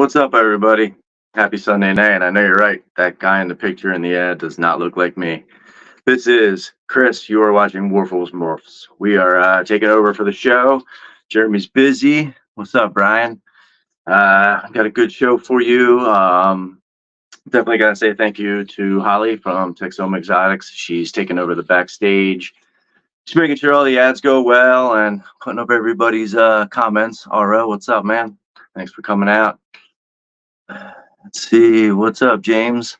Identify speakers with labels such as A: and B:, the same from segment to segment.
A: What's up, everybody? Happy Sunday night. I know you're right. That guy in the picture in the ad does not look like me. This is Chris. You are watching Warfel's Morphs. We are taking over for the show. Jeremy's busy. What's up, Brian? Got a good show for you. Definitely got to say thank you to Holly from Texoma Exotics. She's taking over the backstage. She's making sure all the ads go well and putting up everybody's comments. Ro, what's up, man? Thanks for coming out. Let's see. What's up, James?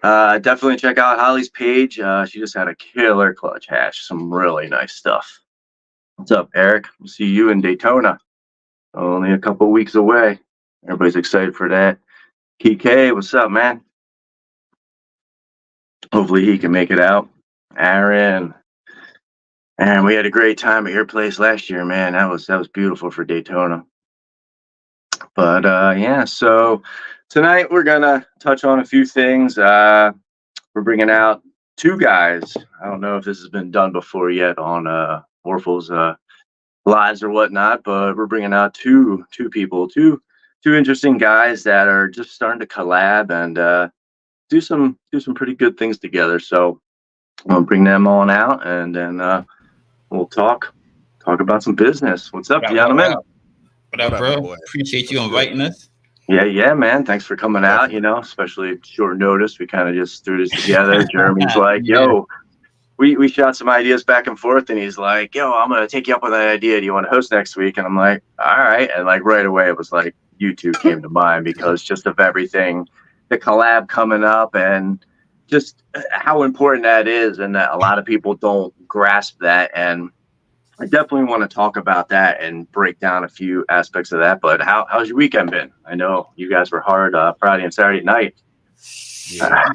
A: Definitely check out Holly's page. She just had a killer clutch hatch. Some really nice stuff. What's up, Eric? We'll see you in Daytona. Only a couple weeks away. Everybody's excited for that. PK, what's up, man? Hopefully he can make it out. Aaron. And we had a great time at your place last year, man. That was beautiful for Daytona. But yeah, so tonight we're gonna touch on a few things. We're bringing out two guys. I don't know if this has been done before yet on Warfel's lives or whatnot, but we're bringing out two people, two interesting guys that are just starting to collab and do some pretty good things together. So I'll bring them on out, and then we'll talk about some business. What's up, gentlemen?
B: What up, bro? Appreciate you inviting us.
A: Yeah, man. Thanks for coming out, especially short notice. We kind of just threw this together. Jeremy's like, yo, we shot some ideas back and forth, and he's like, yo, I'm going to take you up on that idea. Do you want to host next week? And I'm like, all right. And like right away, it was like you two came to mind because just of everything, the collab coming up and just how important that is, and that a lot of people don't grasp that. And I definitely want to talk about that and break down a few aspects of that. But how's your weekend been? I know you guys were hard Friday and Saturday night.
B: Yeah,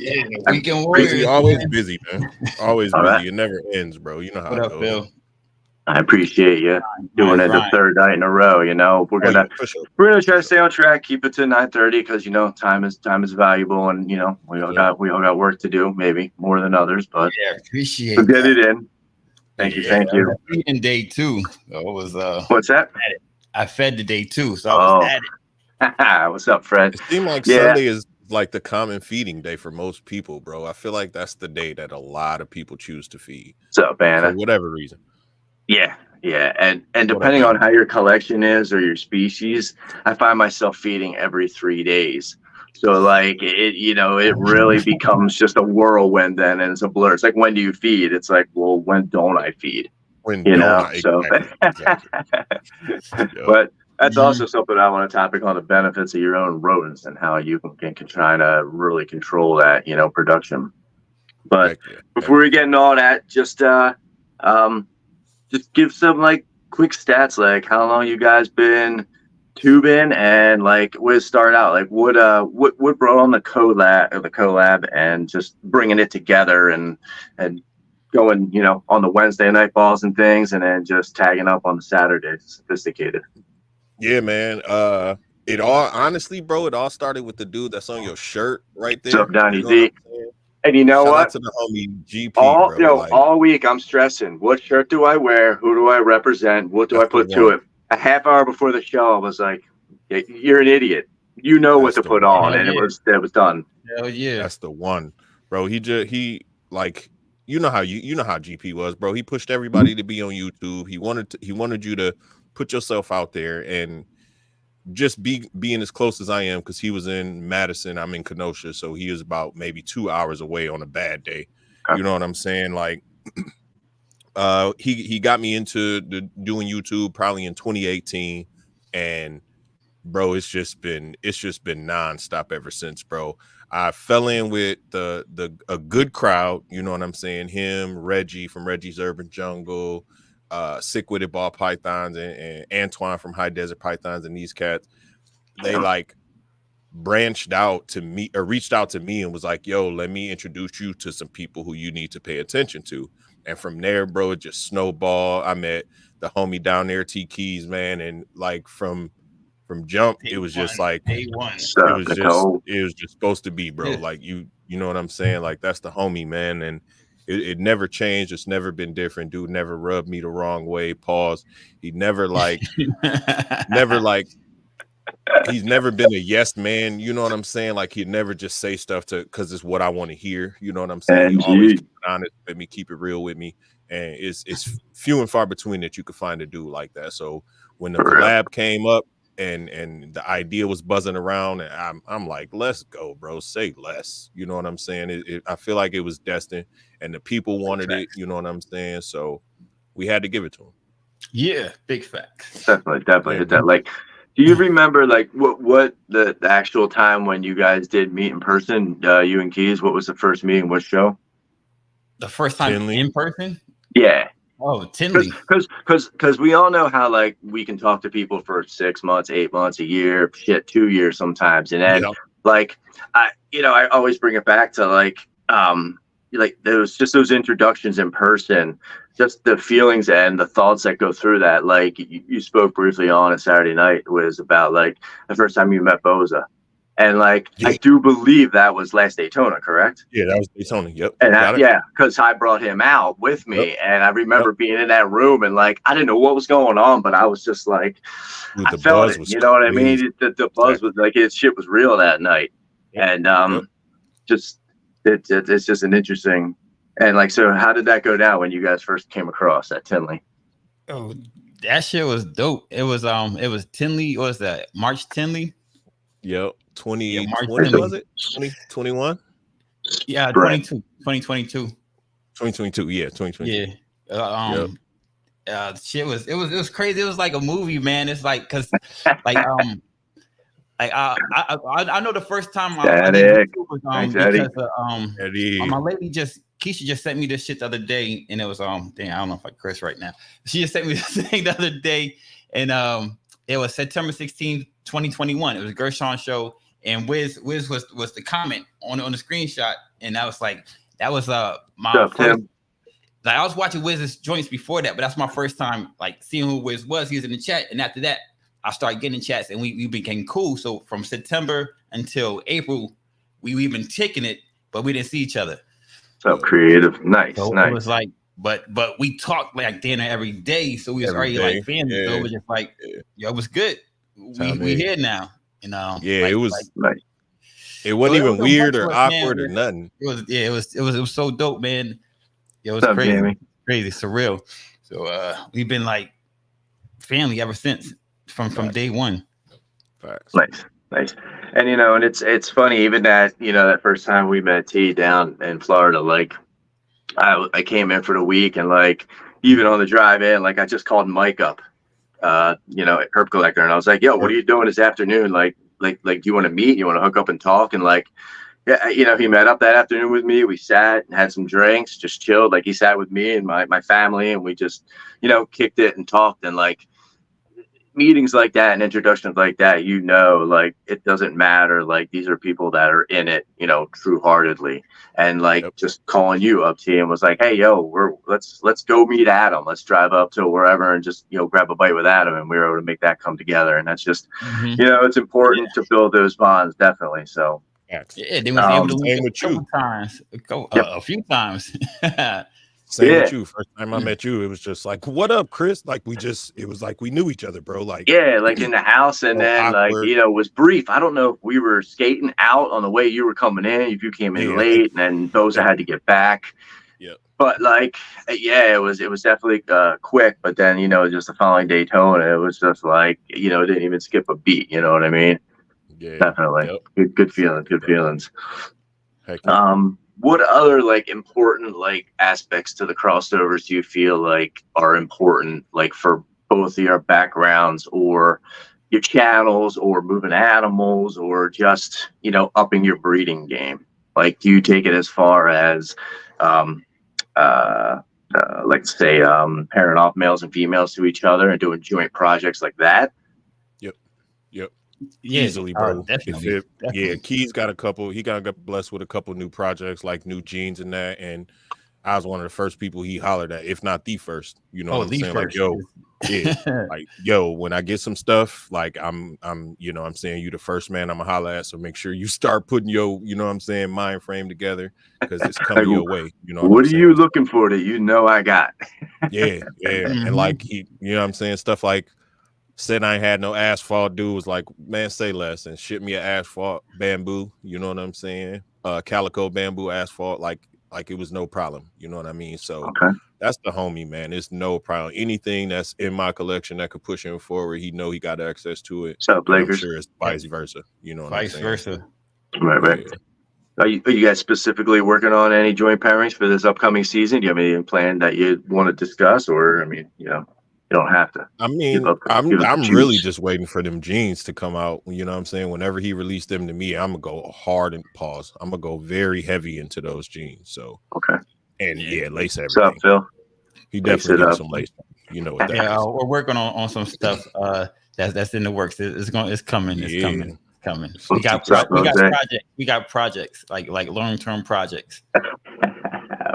B: weekend warriors.
C: Always busy, man. Always busy.
A: Right.
C: It never ends, bro. You know how
B: What
C: it
B: up,
C: goes.
B: Phil?
A: I appreciate you doing it the third night in a row. We're gonna try to stay on track, keep it to 9:30 because time is valuable, and we all got work to do, maybe more than others, but
B: yeah, appreciate
A: we'll get it in. Thank you.
B: Feeding day two. So it was
A: What's that?
B: I fed the day two, so I was at it.
A: What's up, Fred?
C: It seemed like Sunday is like the common feeding day for most people, bro. I feel like that's the day that a lot of people choose to feed.
A: What's up, Anna?
C: For whatever reason.
A: Yeah. And depending on how your collection is or your species, I find myself feeding every 3 days. So like it really becomes just a whirlwind then, and it's a blur. It's like, when do you feed? It's like, well, when don't I feed? So but that's also something I want to topic on, the benefits of your own rodents and how you can try to really control that, production. But before we get into all that, just give some like quick stats, like how long you guys been tubing, and like where to start out, like what brought on the collab and just bringing it together and going on the Wednesday night balls and things, and then just tagging up on the Saturday. Sophisticated.
C: Yeah, man. It all started with the dude that's on your shirt right there.
A: What's up, Donnie Z? And you know
C: Shout
A: what?
C: out to the homie GP,
A: all week I'm stressing. What shirt do I wear? Who do I represent? What do I put to it? A half hour before the show, I was like, "You're an idiot. You know what to put on," and it was done.
B: Hell yeah,
C: that's the one, bro. He like you know how GP was, bro. He pushed everybody to be on YouTube. He wanted you to put yourself out there and just being as close as I am, because he was in Madison, I'm in Kenosha, so he was about maybe 2 hours away on a bad day. You know what I'm saying? Like, he got me into doing YouTube probably in 2018, and bro, it's just been nonstop ever since, bro. I fell in with a good crowd. You know what I'm saying? Him, Reggie from Reggie's Urban Jungle, Sick With It Ball Pythons, and Antoine from High Desert Pythons, and these cats, they like reached out to me and was like, yo, let me introduce you to some people who you need to pay attention to. And from there, bro, it just snowballed. I met the homie down there, T Keys, man, and like from jump, it was just like it was just supposed to be, bro. Like you know what I'm saying? Like, that's the homie, man, and it never changed. It's never been different. Dude never rubbed me the wrong way. Pause. He never like he's never been a yes man. You know what I'm saying? Like he'd never just say stuff because it's what I want to hear. You know what I'm saying? He always keep it honest with me, keep it real with me, and it's few and far between that you could find a dude like that. So when the collab came up and the idea was buzzing around, and I'm like, let's go, bro. Say less. You know what I'm saying? I feel like it was destined, and the people wanted it. You know what I'm saying? So we had to give it to him.
B: Yeah, big facts.
A: Definitely hit that. Like, do you remember like what the actual time when you guys did meet in person, you and Keys? What was the first meeting? What show?
B: The first time
C: Tinley.
B: in person?
A: Yeah.
B: Oh, Tinley.
A: Because we all know how like we can talk to people for 6 months, 8 months, a year, 2 years sometimes, and then like I always bring it back to like those introductions in person, just the feelings and the thoughts that go through that. Like you spoke briefly on a Saturday night was about like the first time you met Boza. And like I do believe that was last Daytona, correct?
C: Yeah, that was Daytona. Yep.
A: And because I brought him out with me, and I remember being in that room, and like I didn't know what was going on, but I was just like,
C: dude,
A: I felt it. You know what I mean? The buzz was like his shit was real that night, and just it's just an interesting. And like, so how did that go down when you guys first came across at Tinley?
B: Oh, that shit was dope. It was Tinley. What was that? March Tinley.
C: Yep. 2020 was it? 2021?
B: Yeah, 2022.
C: 2022. Yeah, 2022.
B: Yeah. Shit was crazy. It was like a movie, man. It's like because like I know the first time I did was because my lady Keisha just sent me this shit the other day, and it was dang, I don't know if I curse right now. She just sent me this thing the other day, and it was September 16th, 2021. It was a Gershon show, and Wiz was the comment on the screenshot, and I was like, that was my first. Like I was watching Wiz's joints before that, but that's my first time like seeing who Wiz was. He was in the chat, and after that, I started getting in chats, and we became cool. So from September until April, we've been taking it, but we didn't see each other.
A: So creative, nice.
B: It was like, but we talked like dinner every day, so we was already like family. So it was just like, yo, it was good. We here now, you know.
C: Yeah,
B: like,
C: it was.
A: Like,
C: it wasn't even weird or awkward or nothing.
B: It was so dope, man. It was crazy, surreal. So we've been like family ever since from day one.
A: Nice. And and it's funny, even that that first time we met T down in Florida, like I came in for the week, and like even on the drive in, like I just called Mike up, at Herb Collector, and I was like, yo, what are you doing this afternoon? Like do you want to meet? You want to hook up and talk? And like, yeah, he met up that afternoon with me. We sat and had some drinks, just chilled. Like he sat with me and my family, and we just kicked it and talked. And like meetings like that and introductions like that, like it doesn't matter. Like these are people that are in it, true heartedly. And like just calling you up, T, and was like, hey, yo, let's go meet Adam. Let's drive up to wherever and just grab a bite with Adam. And we were able to make that come together. And that's just it's important to build those bonds, definitely. So
B: yeah, they was able to link a couple times, a few times.
C: Same with you. First time I met you, it was just like, "What up, Chris?" Like it was like we knew each other, bro. Like
A: like in the house, and then awkward. Like it was brief. I don't know if we were skating out on the way you were coming in, if you came in late, and then Boza had to get back.
C: Yeah.
A: But like, it was definitely quick. But then just the following Daytona, it was just like it didn't even skip a beat. You know what I mean?
C: Yeah.
A: Definitely. Good feelings. Good feelings.
C: Heck yeah.
A: What other like important like aspects to the crossovers do you feel like are important, like for both of your backgrounds or your channels or moving animals or just upping your breeding game? Like, do you take it as far as like say pairing off males and females to each other and doing joint projects like that?
C: Yep.
B: Yeah,
C: easily, bro.
B: Definitely.
C: Yeah, Key's got a couple. He got blessed with a couple new projects like new jeans and that. And I was one of the first people he hollered at, if not the first. You know what I'm saying? Like, when I get some stuff, like I'm saying, you the first man I'm gonna holler at. So make sure you start putting your, mind frame together because it's coming your way.
A: What are you looking for that I got?
C: Yeah. And like he, stuff like Said I ain't had no asphalt. Dude was like, man, say less, and ship me an asphalt bamboo. You know what I'm saying? Calico bamboo asphalt, like it was no problem. You know what I mean? So that's the homie, man. It's no problem. Anything that's in my collection that could push him forward, he know he got access to it.
A: So
C: I'm sure it's vice versa. You know what I'm saying?
B: Vice versa.
A: Right. Are you guys specifically working on any joint pairings for this upcoming season? Do you have anything planned that you want to discuss, or I mean, you don't have to.
C: I mean, I'm really just waiting for them jeans to come out. You know what I'm saying? Whenever he released them to me, I'm gonna go hard and pause. I'm gonna go very heavy into those jeans. So and lace everything.
A: What's up, Phil?
C: He definitely got some lace. You know what that is.
B: We're working on some stuff that's in the works. It's coming. We got projects like long-term projects.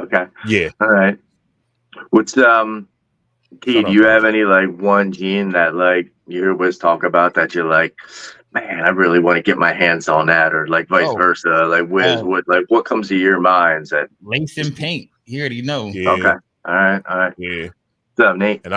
A: Okay.
C: Yeah.
A: All right. What's Key, do you have any like one gene that like you hear Wiz talk about that you're like, man, I really want to get my hands on that, or like vice versa? Like Wiz, what comes to your minds? That
B: lace and paint. You already know.
A: Yeah. Okay. All right.
C: Yeah.
A: What's up, Nate?
C: And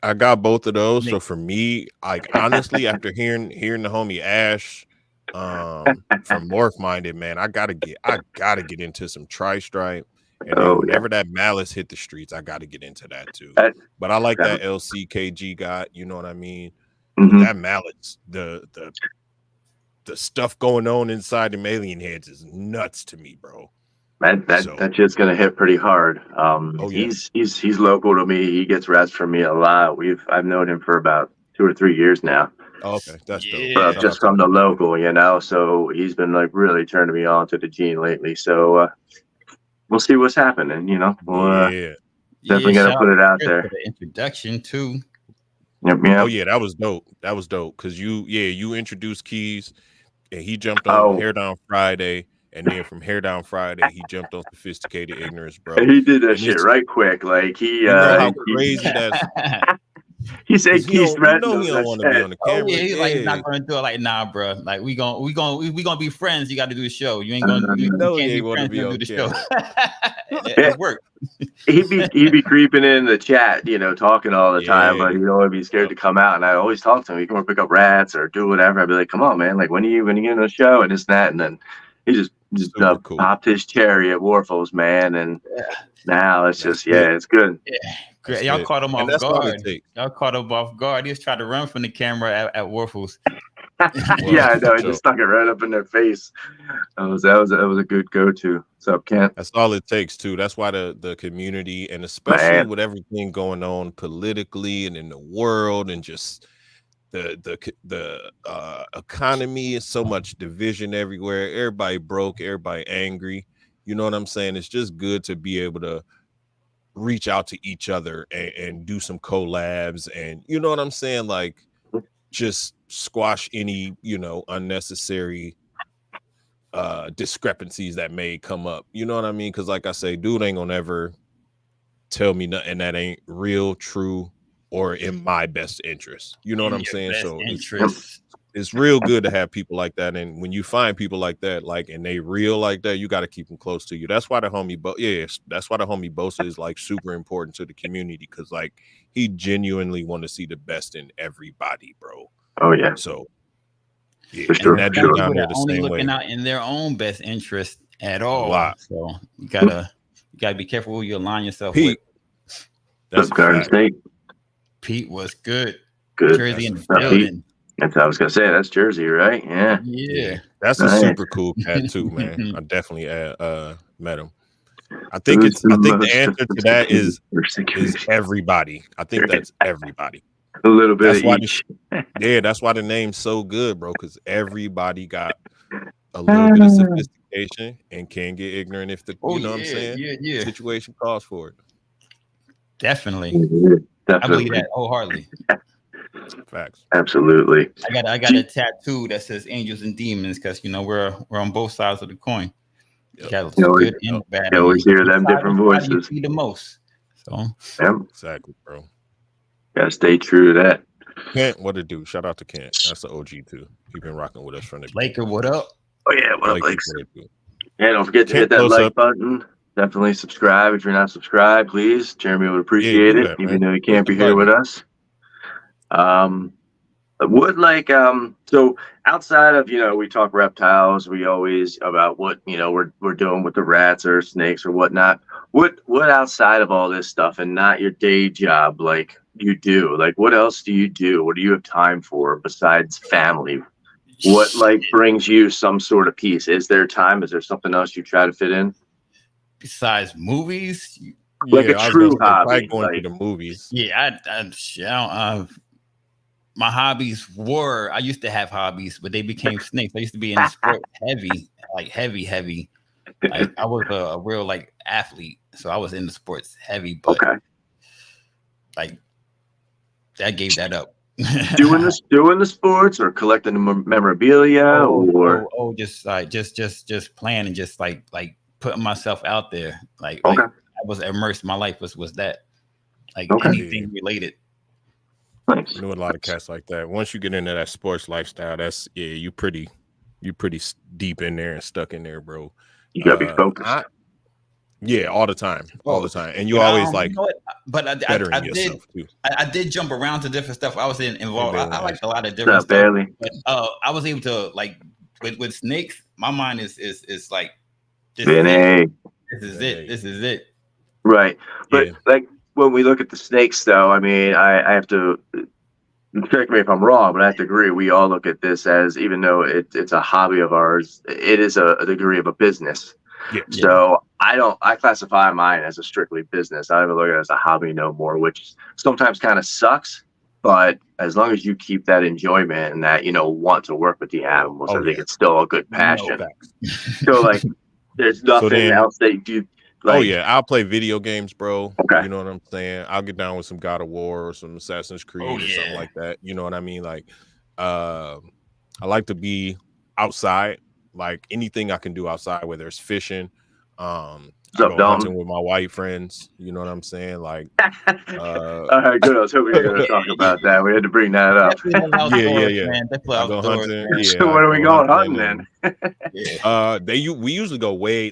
C: I got both of those. So for me, like honestly, after hearing the homie Ash from Morph Minded, man, I gotta get into some tri-stripe. And then whenever that malice hit the streets, I got to get into that too. But I like that LCKG got, you know what I mean? That malice, the stuff going on inside the alien heads is nuts to me, bro.
A: That shit's gonna hit pretty hard. He's local to me. He gets reps from me a lot. I've known him for about 2 or 3 years now.
C: Okay, that's dope.
A: Just from the local, so he's been like really turning me on to the gene lately. So we'll see what's happening, We'll definitely gotta put it out there.
B: For the introduction too.
A: Yep.
C: Oh yeah, that was dope. Because you introduced Keys, and he jumped on Hair Down Friday, and then from Hair Down Friday, he jumped on Sophisticated Ignorance, bro.
A: He did that shit right quick. Like he,
C: how crazy that's.
A: He said Keys
C: threatened. He don't want to be on the camera.
B: He's like, he's not gonna do it. Like, nah, bro. Like, we gonna be friends. You got to do the show. You ain't gonna. You can't be friends and do the show. It worked.
A: He'd be creeping in the chat, talking all the time, but he'd always be scared to come out. And I always talk to him. He come and pick up rats or do whatever. I'd be like, come on, man. Like, when are you getting on the show and this and that? And then he just popped his cherry at Warfel's, man. And now it's just it's good.
B: Yeah. Great. Y'all caught him off guard. Y'all caught him off guard. He was trying to run from the camera at Warfel's.
A: Yeah, I know. He just stuck it right up in their face. That was a good go-to. What's up, Kent?
C: That's all it takes too. That's why the community, and especially with everything going on politically and in the world, and just the economy, is so much division everywhere. Everybody broke, everybody angry. You know what I'm saying? It's just good to be able to reach out to each other and do some collabs, and you know what I'm saying, like just squash any unnecessary discrepancies that may come up. You know what I mean? Because like I say, dude ain't gonna ever tell me nothing that ain't real, true, or in my best interest. You know what I'm saying? So it's real good to have people like that. And when you find people like that, and they real like that, you got to keep them close to you. That's why the homie Bosa is like super important to the community, because like he genuinely want to see the best in everybody, bro.
A: Oh yeah.
C: So
A: for sure.
C: That
B: people
C: down there
B: are
C: the
B: only
C: same
B: looking
C: way.
B: out in their own best interest at all. So you gotta be careful who you align yourself with.
C: That's
A: Garden State.
B: Pete was good.
A: Good.
B: Jersey in the building.
A: That's what I was gonna say. That's Jersey, right? Yeah.
B: Yeah.
C: That's a super cool cat too, man. I definitely met him. I think the answer to that is everybody. I think that's everybody.
A: A little bit of each.
C: That's why the name's so good, bro, because everybody got a little bit of sophistication and can get ignorant if what I'm saying?
B: Yeah.
C: Situation calls for it.
B: Definitely. I believe that wholeheartedly.
C: Facts.
A: Absolutely.
B: I got a tattoo that says angels and demons, because we're on both sides of the coin. Got good and bad.
A: You always hear them different voices.
B: See the most. So
C: exactly, bro.
A: Gotta stay true to that.
C: Kent, what it do? Shout out to Kent. That's the OG too. He been rocking with us from the
B: Laker. What up?
A: Oh yeah, what up, Lakes? Yeah, don't forget to hit that like button. Definitely subscribe if you're not subscribed, please. Jeremy would appreciate it, even though he can't be here with us. What like so outside of we talk reptiles, we always about what we're doing with the rats or snakes or whatnot. What outside of all this stuff and not your day job like you do? Like what else do you do? What do you have time for besides family? What like brings you some sort of peace? Is there time? Is there something else you try to fit in?
B: Besides movies?
A: Like a true hobby.
C: Going to the movies.
B: Yeah, my hobbies were, I used to have hobbies, but they became snakes. I used to be in sport heavy. Like, I was a real like athlete, so I was in the sports heavy, but like I gave that up.
A: doing the sports or collecting the memorabilia
B: just playing and just like putting myself out there. Like I was immersed. My life was that like anything related.
C: Nice. I know a lot of cats like that. Once you get into that sports lifestyle, that's you pretty deep in there and stuck in there, bro.
A: You gotta be focused.
C: All the time, and you always like.
B: But I did jump around to different stuff. I was involved. I like a lot of different stuff.
A: Barely.
B: But I was able to like with snakes. My mind is like this is it.
A: Right, but like when we look at the snakes, though, I mean, I have to correct me if I'm wrong, but I have to agree. We all look at this as, even though it's a hobby of ours, it is a degree of a business.
C: Yeah.
A: So I classify mine as a strictly business. I don't even look at it as a hobby no more, which sometimes kind of sucks. But as long as you keep that enjoyment and that want to work with the animals, I think it's still a good passion. So like, there's nothing else that you do. Like,
C: I'll play video games, bro. You know what I'm saying? I'll get down with some God of War or some Assassin's Creed or something like that. You know what I mean? Like, I like to be outside. Like anything I can do outside, whether it's fishing, go hunting with my white friends. You know what I'm saying? Like,
A: all right, good. I was hoping you were going to talk about that. We had to bring that up.
C: I go hunting.
A: So when are we going hunting then?
C: We usually go way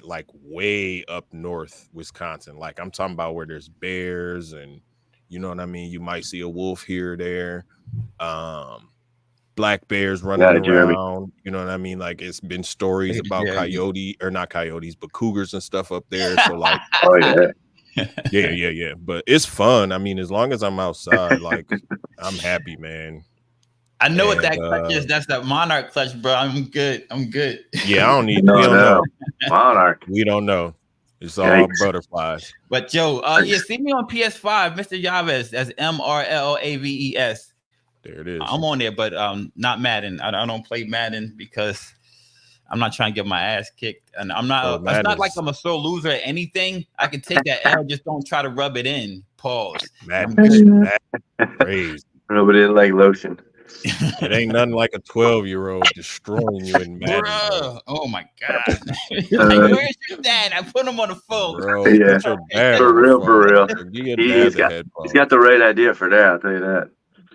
C: up north, Wisconsin. Like I'm talking about where there's bears and you know what I mean. You might see a wolf here or there. Black bears running around, you know what I mean? Like it's been stories about not coyotes, but cougars and stuff up there. So like, yeah. But it's fun. I mean, as long as I'm outside, like I'm happy, man.
B: I know what that clutch is. That's that Monarch clutch, bro. I'm good.
C: Yeah, I don't need.
A: We don't know. Monarch.
C: We don't know. It's all butterflies.
B: But Joe, see me on PS5, Mr. Yaves. That's MRLAVES.
C: There it is.
B: I'm on there, but not Madden. I don't play Madden because I'm not trying to get my ass kicked, and I'm not. It's not like I'm a sore loser at anything. I can take that L. Just don't try to rub it in. Pause.
C: Madden crazy.
A: Nobody didn't like lotion.
C: It ain't nothing like a 12-year-old destroying you in Madden.
B: Bro. Oh my god! Like, where's your dad? I put him on the phone.
C: Bro,
A: for real. He's got the right idea for that. I'll tell you that.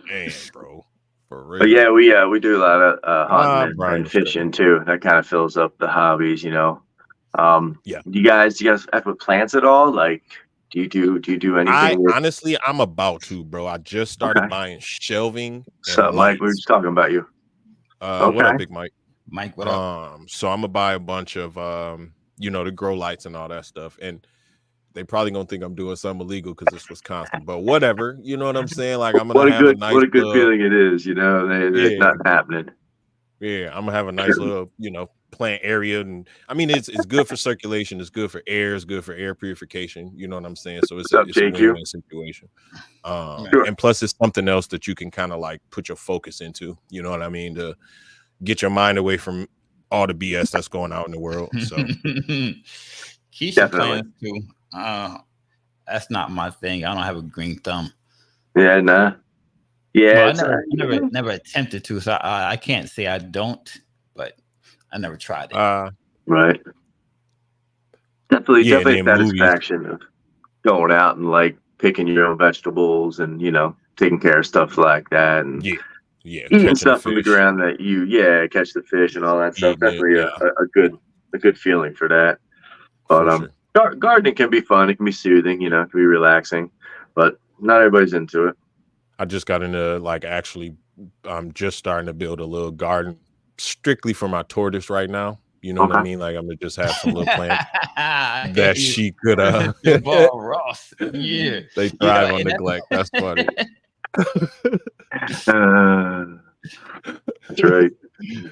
C: Damn, bro. For real.
A: But we do a lot of hunting and fishing too. That kind of fills up the hobbies, Do you guys F with plants at all? Like, do you do anything?
C: Honestly, I'm about to, bro. I just started buying shelving.
A: So, Mike, we were just talking about you.
C: What up, Big Mike?
B: Mike, what up?
C: So I'm gonna buy a bunch of the grow lights and all that stuff, and they probably gonna think I'm doing something illegal because it's Wisconsin, but whatever. You know what I'm saying? Like I'm gonna what a
A: good feeling it is. It's not happening.
C: Yeah, I'm gonna have a nice little plant area, and I mean it's good for circulation, it's good for air, it's good for air purification. You know what I'm saying? So it's a win-win situation. And plus it's something else that you can kind of like put your focus into. You know what I mean? To get your mind away from all the BS that's going out in the world. So
B: Keisha plans too. That's not my thing. I don't have a green thumb.
A: Yeah, nah. Yeah,
B: I never attempted to, so I can't say I don't, but I never tried it.
A: Right. Definitely satisfaction of going out and like picking your own vegetables and taking care of stuff like that and eating stuff from the ground that you catch the fish and all that stuff. Definitely a good feeling for that. But gardening can be fun. It can be soothing. It can be relaxing, but not everybody's into it.
C: I just got into like actually just starting to build a little garden strictly for my tortoise right now. You know what I mean? Like I'm gonna just have some little plants that she could
B: Ross. Yeah.
C: They thrive on neglect. That's funny.
A: That's right.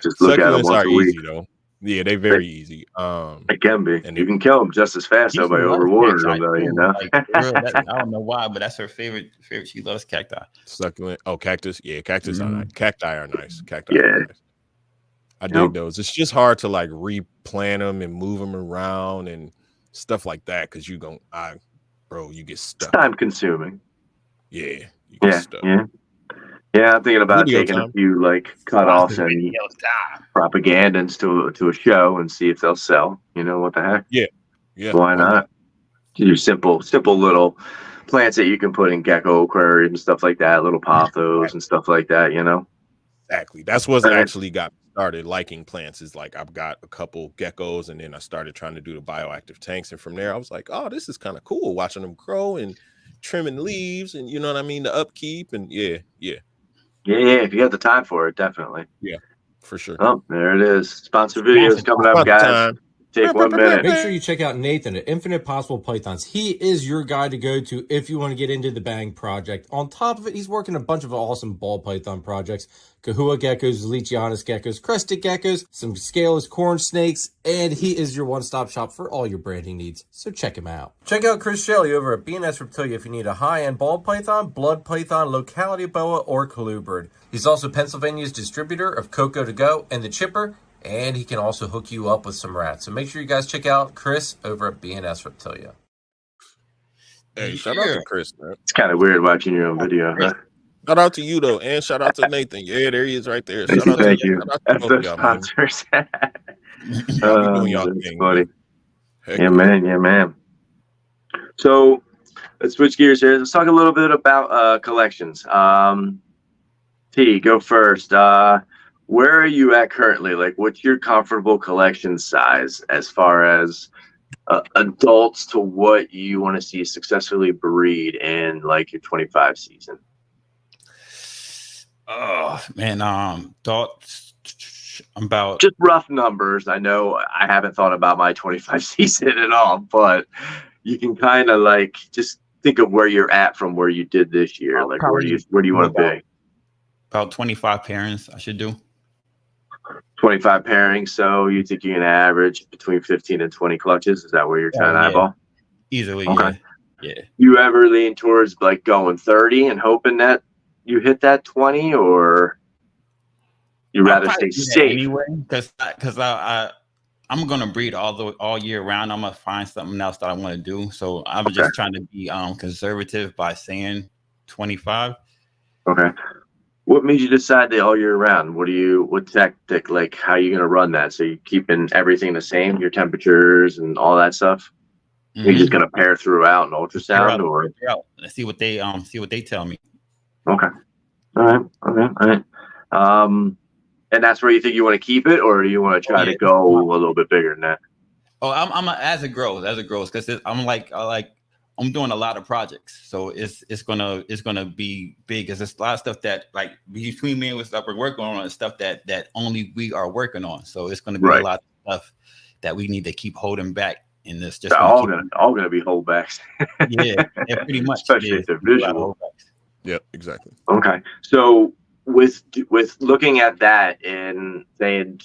A: Just look at them once a week.
C: Easy, though. Yeah, they very easy.
A: It can be. And you can kill them just as fast though by overwatering them, though. You know.
B: Like, I don't know why, but that's her favorite. She loves cacti.
C: Succulent. Oh, cactus. Yeah, cactus are nice. Cacti are nice. Cacti. Are nice. I dig those. It's just hard to like replant them and move them around and stuff like that because you get stuck.
A: It's time consuming.
C: Yeah. You get stuck.
A: Yeah, I'm thinking about taking a few like cutoffs and propagandans to a show and see if they'll sell. You know what the heck?
C: Yeah.
A: Why not? Do simple little plants that you can put in gecko aquariums and stuff like that, little pothos and stuff like that. You know.
C: Exactly. That's what actually got me started liking plants. Is like I've got a couple geckos, and then I started trying to do the bioactive tanks, and from there I was like, oh, this is kind of cool watching them grow and trimming leaves, and you know what I mean, the upkeep, and yeah.
A: If you have the time for it, definitely.
C: Yeah, for sure.
A: Oh, there it is. Sponsored videos coming up, guys. Take 1 minute.
D: Make sure you check out Nathan at Infinite Possible Pythons. He is your guy to go to if you want to get into the Bang project. On top of it, he's working a bunch of awesome ball python projects. Kahua geckos, Leachianus geckos, crested geckos, some scaleless corn snakes, and he is your one-stop shop for all your branding needs. So check him out. Check out Chris Shelly over at S Reptilia if you need a high-end ball python, blood python, locality boa, or colubrid. He's also Pennsylvania's distributor of Coco to Go and the Chipper, and he can also hook you up with some rats. So make sure you guys check out Chris over at S Reptilia.
C: Hey, shout out to Chris, man.
A: It's kind of weird watching your own video, huh?
C: Shout out to you, though, and shout out to Nathan. Yeah, there he is right there. Shout out
A: Thank
C: to
A: you. That's the sponsors. Funny. Yeah, man. So let's switch gears here. Let's talk a little bit about collections. T, go first. Where are you at currently? Like, what's your comfortable collection size as far as adults to what you want to see successfully breed in like your 25 season?
B: Oh man, thoughts about
A: just rough numbers. I know I haven't thought about my 25 season at all, but you can kind of like just think of where you're at from where you did this year. Like where do you want to be?
B: About 25 pairings I should do.
A: 25 pairings. So you think you can average between 15 and 20 clutches? Is that where you're trying to eyeball?
B: Easily.
A: Okay.
B: Yeah.
A: You ever lean towards like going 30 and hoping that you hit that 20, or you rather stay safe?
B: Anyway, because I'm gonna breed all year round. I'm gonna find something else that I want to do. So I was just trying to be conservative by saying 25.
A: Okay. What made you decide that all year round? What tactic, like how are you going to run that? So you keeping everything the same, your temperatures and all that stuff? Mm-hmm. You're just going to pair throughout an ultrasound or
B: let's see what they tell me.
A: Okay. All right. And that's where you think you want to keep it, or do you want to try to go a little bit bigger than that?
B: Oh, I'm as it grows, because I'm doing a lot of projects, so it's gonna be big. Cause there's a lot of stuff that like between me and with stuff we're working on and stuff that only we are working on. So it's gonna be a lot of stuff that we need to keep holding back in this. Just
A: all gonna be holdbacks.
B: yeah, pretty much.
A: Especially if they're visual.
C: Yep, exactly.
A: Okay, so with looking at that and saying,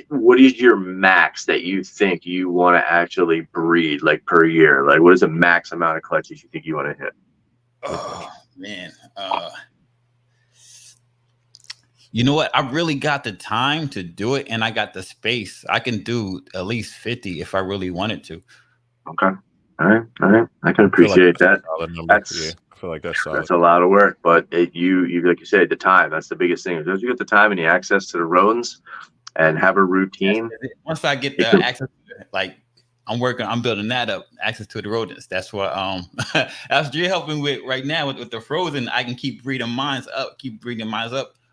A: what is your max that you think you want to actually breed like per year? Like, what is the max amount of clutches you think you want to hit?
B: Oh man, you know what? I really got the time to do it, and I got the space. I can do at least 50 if I really wanted to.
A: Okay, all right. I can appreciate that.
C: I feel like that's solid.
A: That's a lot of work, but you like you said, the time, that's the biggest thing. Once you get the time and the access to the rodents and have a routine.
B: Once I get the access to it, like I'm building that up, access to the rodents. That's what that's you're helping with right now with the frozen. I can keep breeding mines up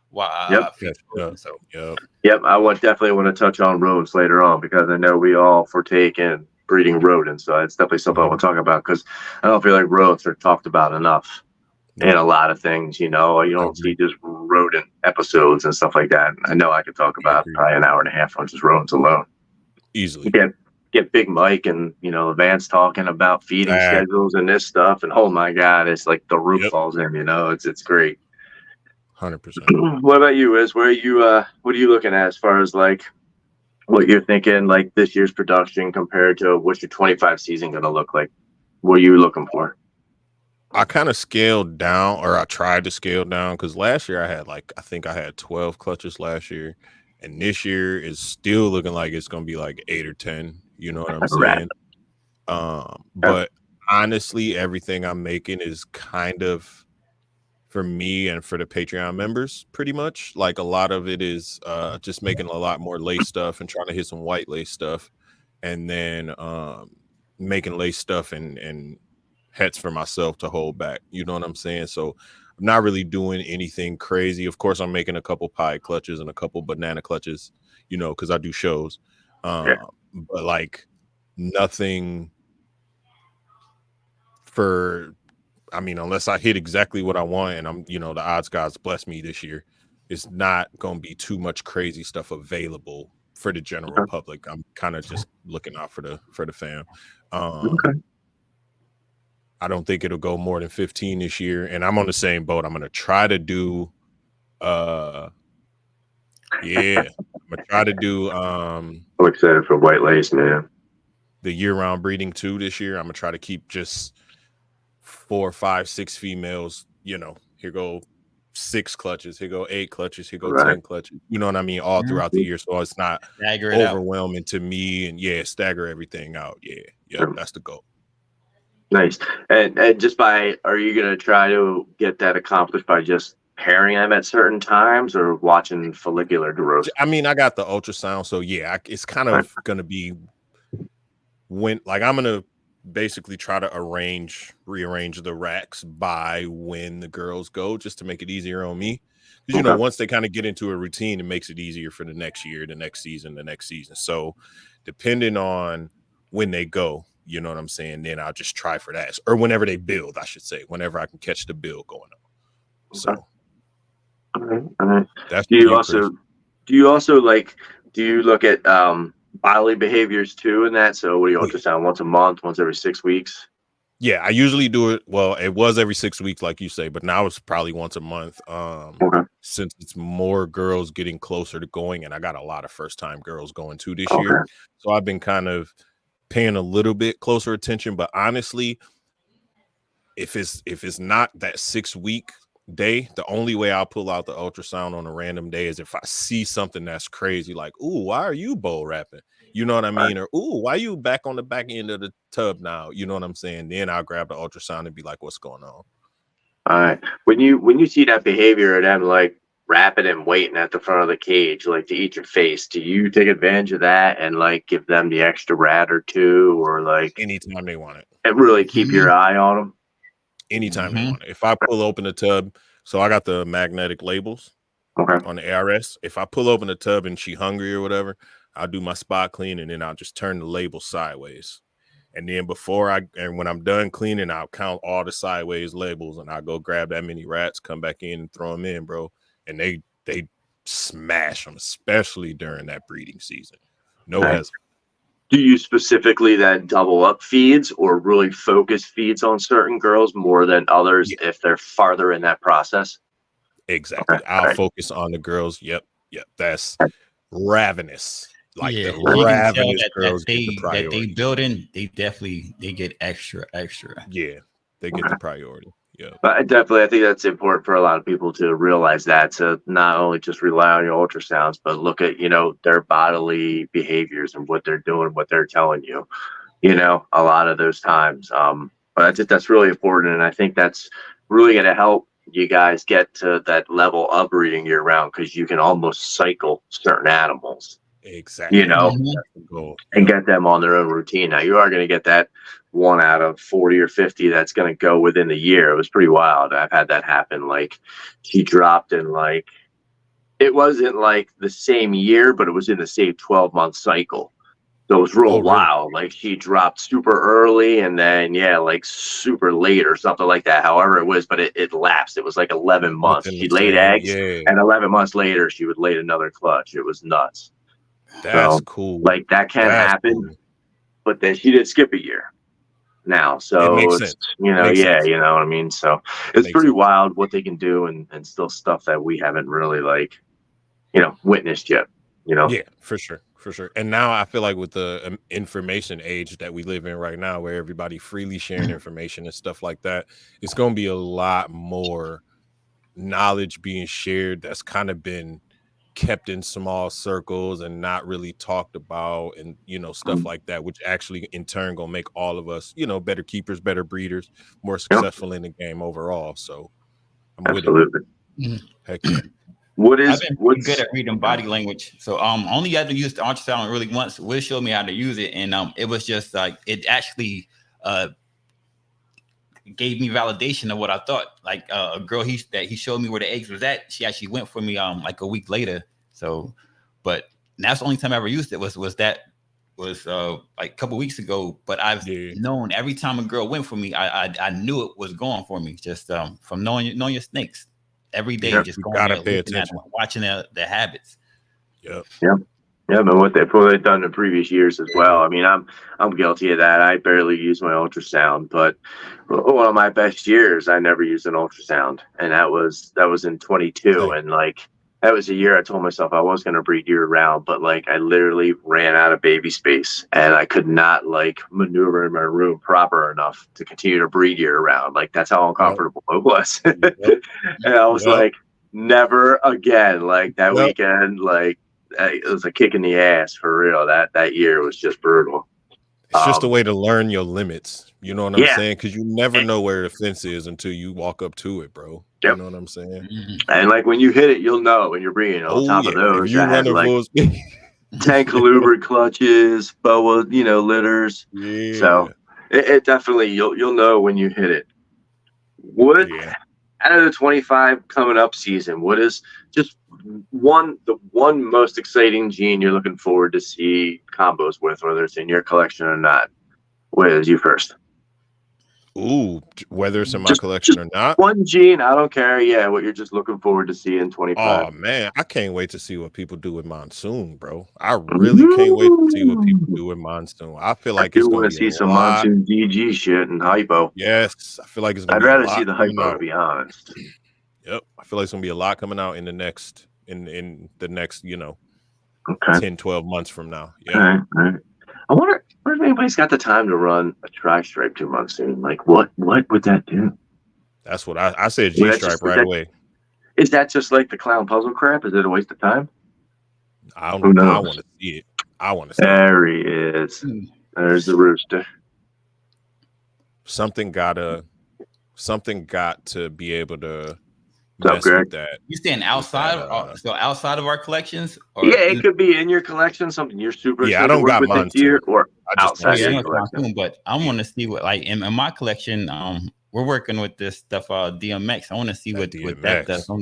B: while I feed frozen. So
A: I definitely want to touch on rodents later on, because I know we all partake in breeding rodents, so it's definitely something I want to talk about, because I don't feel like rodents are talked about enough. in a lot of things. You don't see just rodent episodes and stuff like that. I know I could talk about probably an hour and a half on just rodents alone.
C: Easily.
A: Get Big Mike and Vance talking about feeding schedules and this stuff, and oh my God, it's like the roof falls in. It's great.
C: 100%.
A: What about you, Wiz? What are you looking at as far as like what you're thinking, like this year's production compared to what's your 25 season going to look like? What are you looking for?
C: I kind of scaled down, or I tried to scale down, because last year I think I had 12 clutches last year, and this year is still looking like it's going to be like 8 or 10. You know what I'm saying? But honestly, everything I'm making is kind of for me and for the Patreon members, pretty much. Like a lot of it is just making a lot more lace stuff and trying to hit some white lace stuff, and then making lace stuff and hats for myself to hold back. You know what I'm saying? So I'm not really doing anything crazy. Of course, I'm making a couple pie clutches and a couple banana clutches, because I do shows. But like nothing unless I hit exactly what I want, and I'm, the odds gods bless me this year, it's not going to be too much crazy stuff available for the general public. I'm kind of just looking out for the fam. I don't think it'll go more than 15 this year, and I'm on the same boat. I'm going to try to do I'm
A: excited for white lace, man.
C: The year-round breeding too this year. I'm going to try to keep just 4, 5, 6 females. Here go 6 clutches, here go 8 clutches, here go 10 clutches. You know what I mean? All throughout the year, so it's not overwhelming to me. And stagger everything out. That's the goal.
A: Nice. And are you going to try to get that accomplished by just pairing them at certain times or watching follicular growth?
C: I mean, I got the ultrasound, so it's kind of going to be when, like, I'm going to basically try to rearrange the racks by when the girls go, just to make it easier on me. Because, once they kind of get into a routine, it makes it easier for the next year, the next season. So depending on when they go, you know what I'm saying, then I'll just try for that. Or whenever they build, I should say, whenever I can catch the build going on. So
A: all right.
C: That's
A: do you also look at bodily behaviors too in that? So what do you ultrasound once a month, once every 6 weeks?
C: Yeah, I usually do it. Well, it was every 6 weeks, like you say, but now it's probably once a month. Since it's more girls getting closer to going, and I got a lot of first-time girls going too this year. So I've been kind of paying a little bit closer attention. But honestly, if it's not that 6-week day, the only way I'll pull out the ultrasound on a random day is if I see something that's crazy, like, ooh, why are you bull wrapping? You know what I mean? Or, ooh, why you back on the back end of the tub now? You know what I'm saying? Then I'll grab the ultrasound and be like, what's going on?
A: All right. When you see that behavior of them like wrapping and waiting at the front of the cage, like to eat your face, do you take advantage of that and like give them the extra rat or two, or like
C: anytime they want it,
A: and really keep your eye on them?
C: Anytime they want it. If I pull open the tub, so I got the magnetic labels on the ARS. If I pull open the tub and she hungry or whatever, I'll do my spot clean, and then I'll just turn the label sideways. And then when I'm done cleaning, I'll count all the sideways labels, and I'll go grab that many rats, come back in and throw them in, bro. And they smash them, especially during that breeding season. No hesitation.
A: Do you specifically then double up feeds or really focus feeds on certain girls more than others if they're farther in that process?
C: Exactly. I'll focus on the girls. Yep. That's ravenous. Like the ravenous girls get the priority.
B: That they building, they get extra.
C: Yeah, they get the priority. Yeah,
A: but I think that's important for a lot of people to realize that, to not only just rely on your ultrasounds, but look at their bodily behaviors and what they're doing, what they're telling you. A lot of those times. But I think that's really important, and I think that's really going to help you guys get to that level of breeding year round, because you can almost cycle certain animals.
C: Exactly.
A: And get them on their own routine. Now you are going to get that 1 out of 40 or 50 that's going to go within the year. It was pretty wild. I've had that happen. Like she dropped in it wasn't like the same year, but it was in the same 12-month cycle. So it was real
C: really?
A: wild. Like she dropped super early and then like super late or something like that. However it was, but it lapsed. It was like 11 months.
C: Within
A: She
C: the
A: laid
C: same,
A: eggs, and 11 months later she would lay another clutch. It was nuts.
C: That's
A: So
C: cool.
A: like that can
C: That's
A: happen.
C: cool.
A: But then she did skip a year now.
C: It
A: So
C: makes
A: it's,
C: sense.
A: you know,
C: Makes sense.
A: you know what I mean? So it's
C: Makes
A: pretty
C: sense.
A: wild what they can do and still stuff that we haven't really like, you know, witnessed yet, you know?
C: Yeah, for sure. For sure. And now I feel like with the information age that we live in right now, where everybody freely sharing information and stuff like that, it's going to be a lot more knowledge being shared that's kind of been kept in small circles and not really talked about, and you know, stuff like that, which actually in turn gonna make all of us, you know, better keepers, better breeders, more successful in the game overall. So I'm
A: Absolutely.
C: with it. Heck yeah.
B: I've been pretty good at reading body language. So only had to use the ultrasound really once. Wiz showed me how to use it, and it was just like it actually gave me validation of what I thought. Like a girl he showed me where the eggs was at. She actually went for me like a week later. So, but that's the only time I ever used it was like a couple weeks ago. But I've known every time a girl went for me, I knew it was going for me just from knowing your snakes every day. Just going
C: gotta
B: there,
C: pay
B: looking
C: attention,
B: at them, watching their habits.
A: Yep. But what they've done in previous years as well. I mean, I'm guilty of that. I barely use my ultrasound, but one of my best years, I never used an ultrasound, and that was in 22, and like that was a year I told myself I was going to breed year round, but like I literally ran out of baby space, and I could not like maneuver in my room proper enough to continue to breed year round. Like that's how uncomfortable it was, and I was like, never again. Like that weekend, like. It was a kick in the ass for real. That year was just brutal.
C: It's just a way to learn your limits. You know what I'm saying? Because you never know where the fence is until you walk up to it, bro. You know what I'm saying?
A: And like when you hit it, you'll know when you're breeding. On top of those,
C: if you run
A: like 10 caliber clutches, boa, you know, litters.
C: Yeah.
A: So it definitely you'll know when you hit it. What out of the 25 coming up season, what is just the one most exciting gene you're looking forward to see combos with, whether it's in your collection or not? Wiz, you first.
C: Ooh, whether it's in my collection or not.
A: One gene, I don't care. Yeah, what you're just looking forward to see in 25.
C: Oh man, I can't wait to see what people do with Monsoon, bro. I really can't wait to see what people do with Monsoon. I feel like it's going to
A: see some Monsoon DG shit and hypo.
C: Yes, I feel like it's.
A: I'd rather see the hypo, to be honest.
C: Yep, I feel like it's gonna be a lot coming out in the next, the next, you know, 10, 12 months from now. Yeah.
A: All right. I wonder if anybody's got the time to run a tri-stripe 2 months soon. Like, what would that do?
C: That's what I said. G-stripe right away.
A: Is that just like the clown puzzle crap? Is it a waste of time?
C: I want to see it. I want to see
A: there it. There he is. There's the rooster.
C: Something got to be able to mess with that.
B: You saying outside of our collections? Or
A: it could be in your collection, something you're super
C: I don't got Monsoon,
A: or outside your
B: collection. But I want to see what, like in my collection, we're working with this stuff DMX. I want to see what that does. So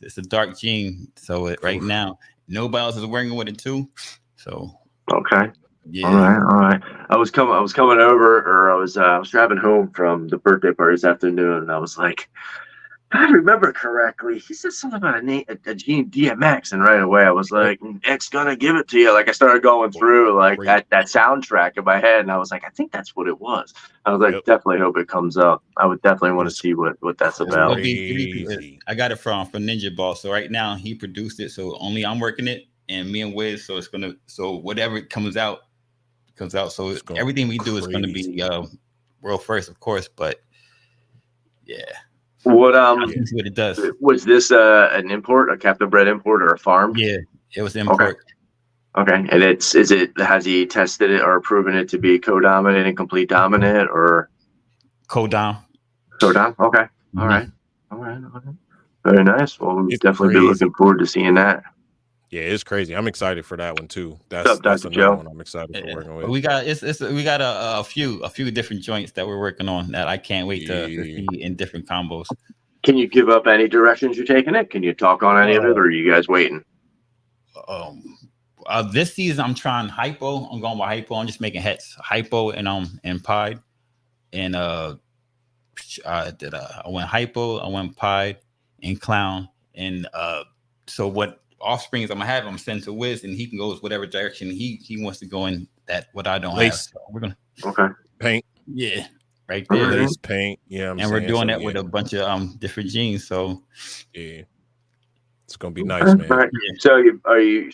B: it's a dark gene. So right now nobody else is working with it too. So
A: okay. Yeah. All right. I was coming over, or I was driving home from the birthday party this afternoon, and I was like, if I remember correctly, he said something about a gene DMX, and right away I was like, X gonna give it to you. Like I started going through like that soundtrack in my head, and I was like, I think that's what it was. I was like, definitely hope it comes up. I would definitely want to see what that's about.
B: I got it from Ninja Ball. So right now he produced it, so only I'm working it, and me and Wiz. So whatever comes out. So everything we do is going to be world first, of course. But
A: what
B: it does.
A: Was this an import, a captive bred import, or a farm?
B: Yeah, it was import.
A: Okay, and has he tested it or proven it to be co-dominant and complete dominant, or
B: co-dom?
A: Co-dom. Okay. All right. Very nice. Well, we'll definitely be looking forward to seeing that.
C: Yeah, it's crazy. I'm excited for that one too.
A: That's
C: another one I'm excited for working with.
B: We got a few different joints that we're working on that I can't wait to see in different combos.
A: Can you give up any directions you're taking it? Can you talk on any of it, or are you guys waiting?
B: This season I'm trying hypo. I'm going with hypo. I'm just making hets hypo and pied. And I went hypo, I went pied and clown. And so what offsprings I'm gonna have, I'm send to Wiz, and he can go whatever direction he wants to go in. That what I don't have. So we're gonna
C: paint.
B: Yeah, right there.
C: Lace paint. Yeah,
B: and we're doing that with a bunch of different genes. So
C: yeah, it's gonna be nice, man.
A: Right.
C: Yeah.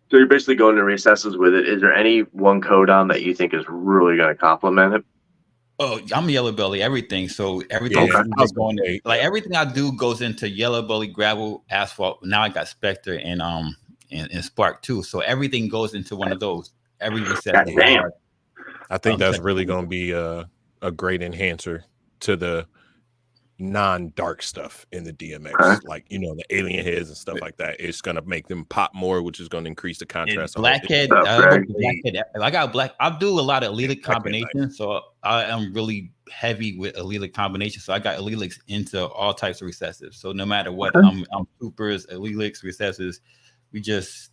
A: So you're basically going to recesses with it. Is there any one codon that you think is really going to complement it?
B: Oh, I'm yellow belly, everything. So everything is going to, like everything I do goes into yellow belly, gravel, asphalt. Now I got Spectre and Spark too. So everything goes into one of those. Every recess.
C: I think that's really going to be a great enhancer to the non-dark stuff in the DMX, like the alien heads and stuff like that. It's going to make them pop more, which is going to increase the contrast.
B: Blackhead, I got black. I do a lot of allelic combinations, so I am really heavy with allelic combinations. So I got allelics into all types of recessives. So no matter what, I'm supers, allelics, recessives. We just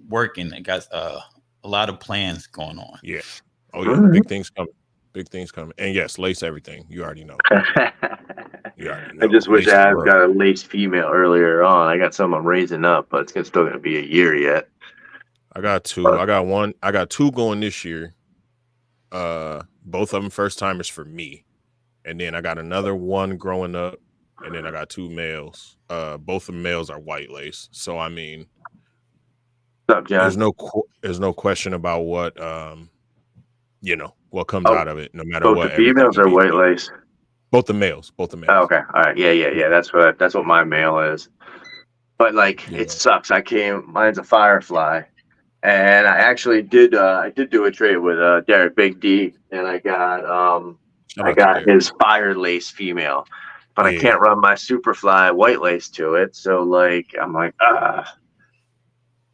B: working. I got a lot of plans going on.
C: Yeah. Oh yeah, big things coming. Big things coming. And yes, lace everything. You already know.
A: I just wish I had got a lace female earlier on. I got some I'm raising up, but it's still going to be a year yet.
C: I got two. I got one. I got two going this year. Both of them first timers for me. And then I got another one growing up. And then I got two males. Both of the males are white lace. So I mean,
A: what's up, John?
C: There's no question about what what comes out of it, no matter what.
A: The females are white lace.
C: Both the males.
A: Oh, okay. All right. Yeah. That's what my male is. But it sucks. Mine's a Firefly, and I actually did do a trade with Derek Big D, and I got his Fire Lace female, but I can't run my Superfly white lace to it. So I'm like,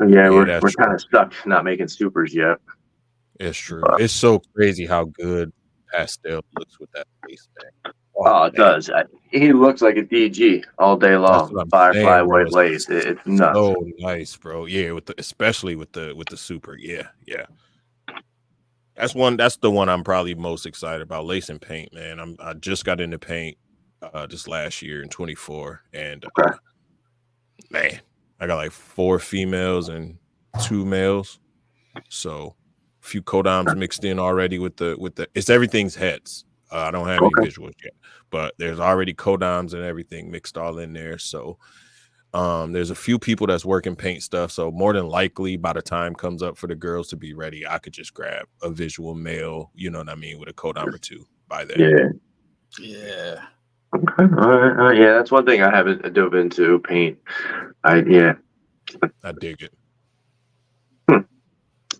A: we're kind of stuck not making supers yet.
C: It's true. It's so crazy how good pastel looks with that face, man.
A: Oh, it does. He looks like a DG all day long. Firefly white lace. It's nuts.
C: So nice, bro. Yeah, especially with the super. Yeah. That's the one I'm probably most excited about. Lace and paint, man. I just got into paint just last year in 24, and man, I got 4 females and 2 males. So a few codoms mixed in already with the it's everything's heads. I don't have any visuals yet, but there's already codoms and everything mixed all in there. So there's a few people that's working paint stuff. So more than likely, by the time comes up for the girls to be ready, I could just grab a visual male, you know what I mean, with a codom or 2 by then.
B: Yeah.
A: Okay. All right. Yeah, that's one thing I haven't dove into paint. I
C: dig it.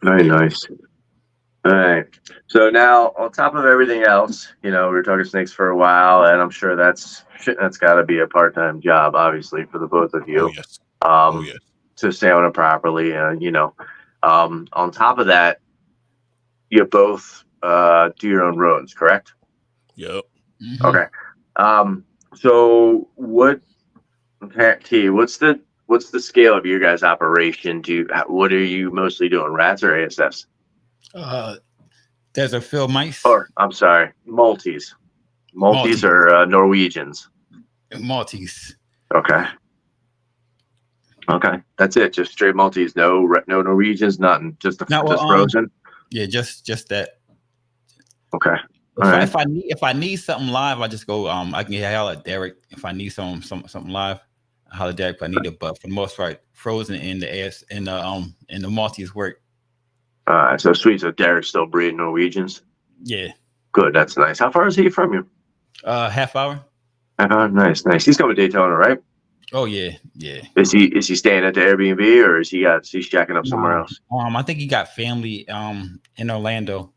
A: Very nice. All right. So now, on top of everything else, we were talking snakes for a while, and I'm sure that's got to be a part-time job, obviously, for the both of you.
C: Oh, yes.
A: To stay on it properly, and on top of that, you both do your own rodents, correct?
C: Yep.
B: Mm-hmm.
A: Okay. So what's the scale of your guys' operation? What are you mostly doing, rats or ASFs?
B: There's a Phil mice.
A: Or I'm sorry, Maltese. Maltese or Norwegians?
B: Maltese.
A: Okay. That's it. Just straight Maltese. No Norwegians. Nothing. Just frozen.
B: Yeah, just that.
A: Okay.
B: If I need something live, I just go. I can holler at Derek if I need something live. I holler at Derek if I need it. But for the most part, frozen in the AS in the Maltese work.
A: All right, so sweet. So Derek's still breeding Norwegians?
B: Yeah.
A: Good, that's nice. How far is he from you?
B: Half hour.
A: Nice. He's coming to Daytona, right?
B: Oh yeah.
A: Is he staying at the Airbnb, or is he checking up somewhere else?
B: I think he got family in Orlando.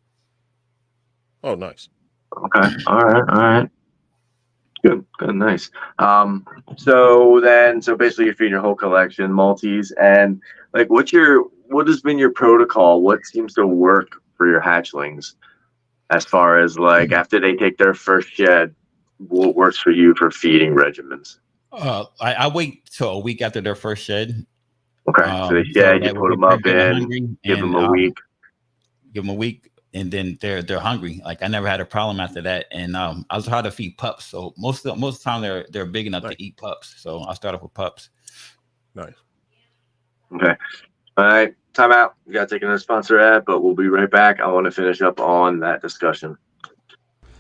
C: Oh, nice.
A: Okay. All right. Good, nice. So basically you're feeding your whole collection, Maltese, and what has been your protocol? What seems to work for your hatchlings as far as after they take their first shed, what works for you for feeding regimens?
B: I wait till a week after their first shed.
A: Okay, so the shed, you put them up in, give them a week.
B: Give them a week, and then they're hungry. Like I never had a problem after that. And I was trying to feed pups, so most of the time they're big enough to eat pups. So I started with pups.
C: Nice.
A: Okay. All right. Time out. We got to take another sponsor ad, but we'll be right back. I want to finish up on that discussion.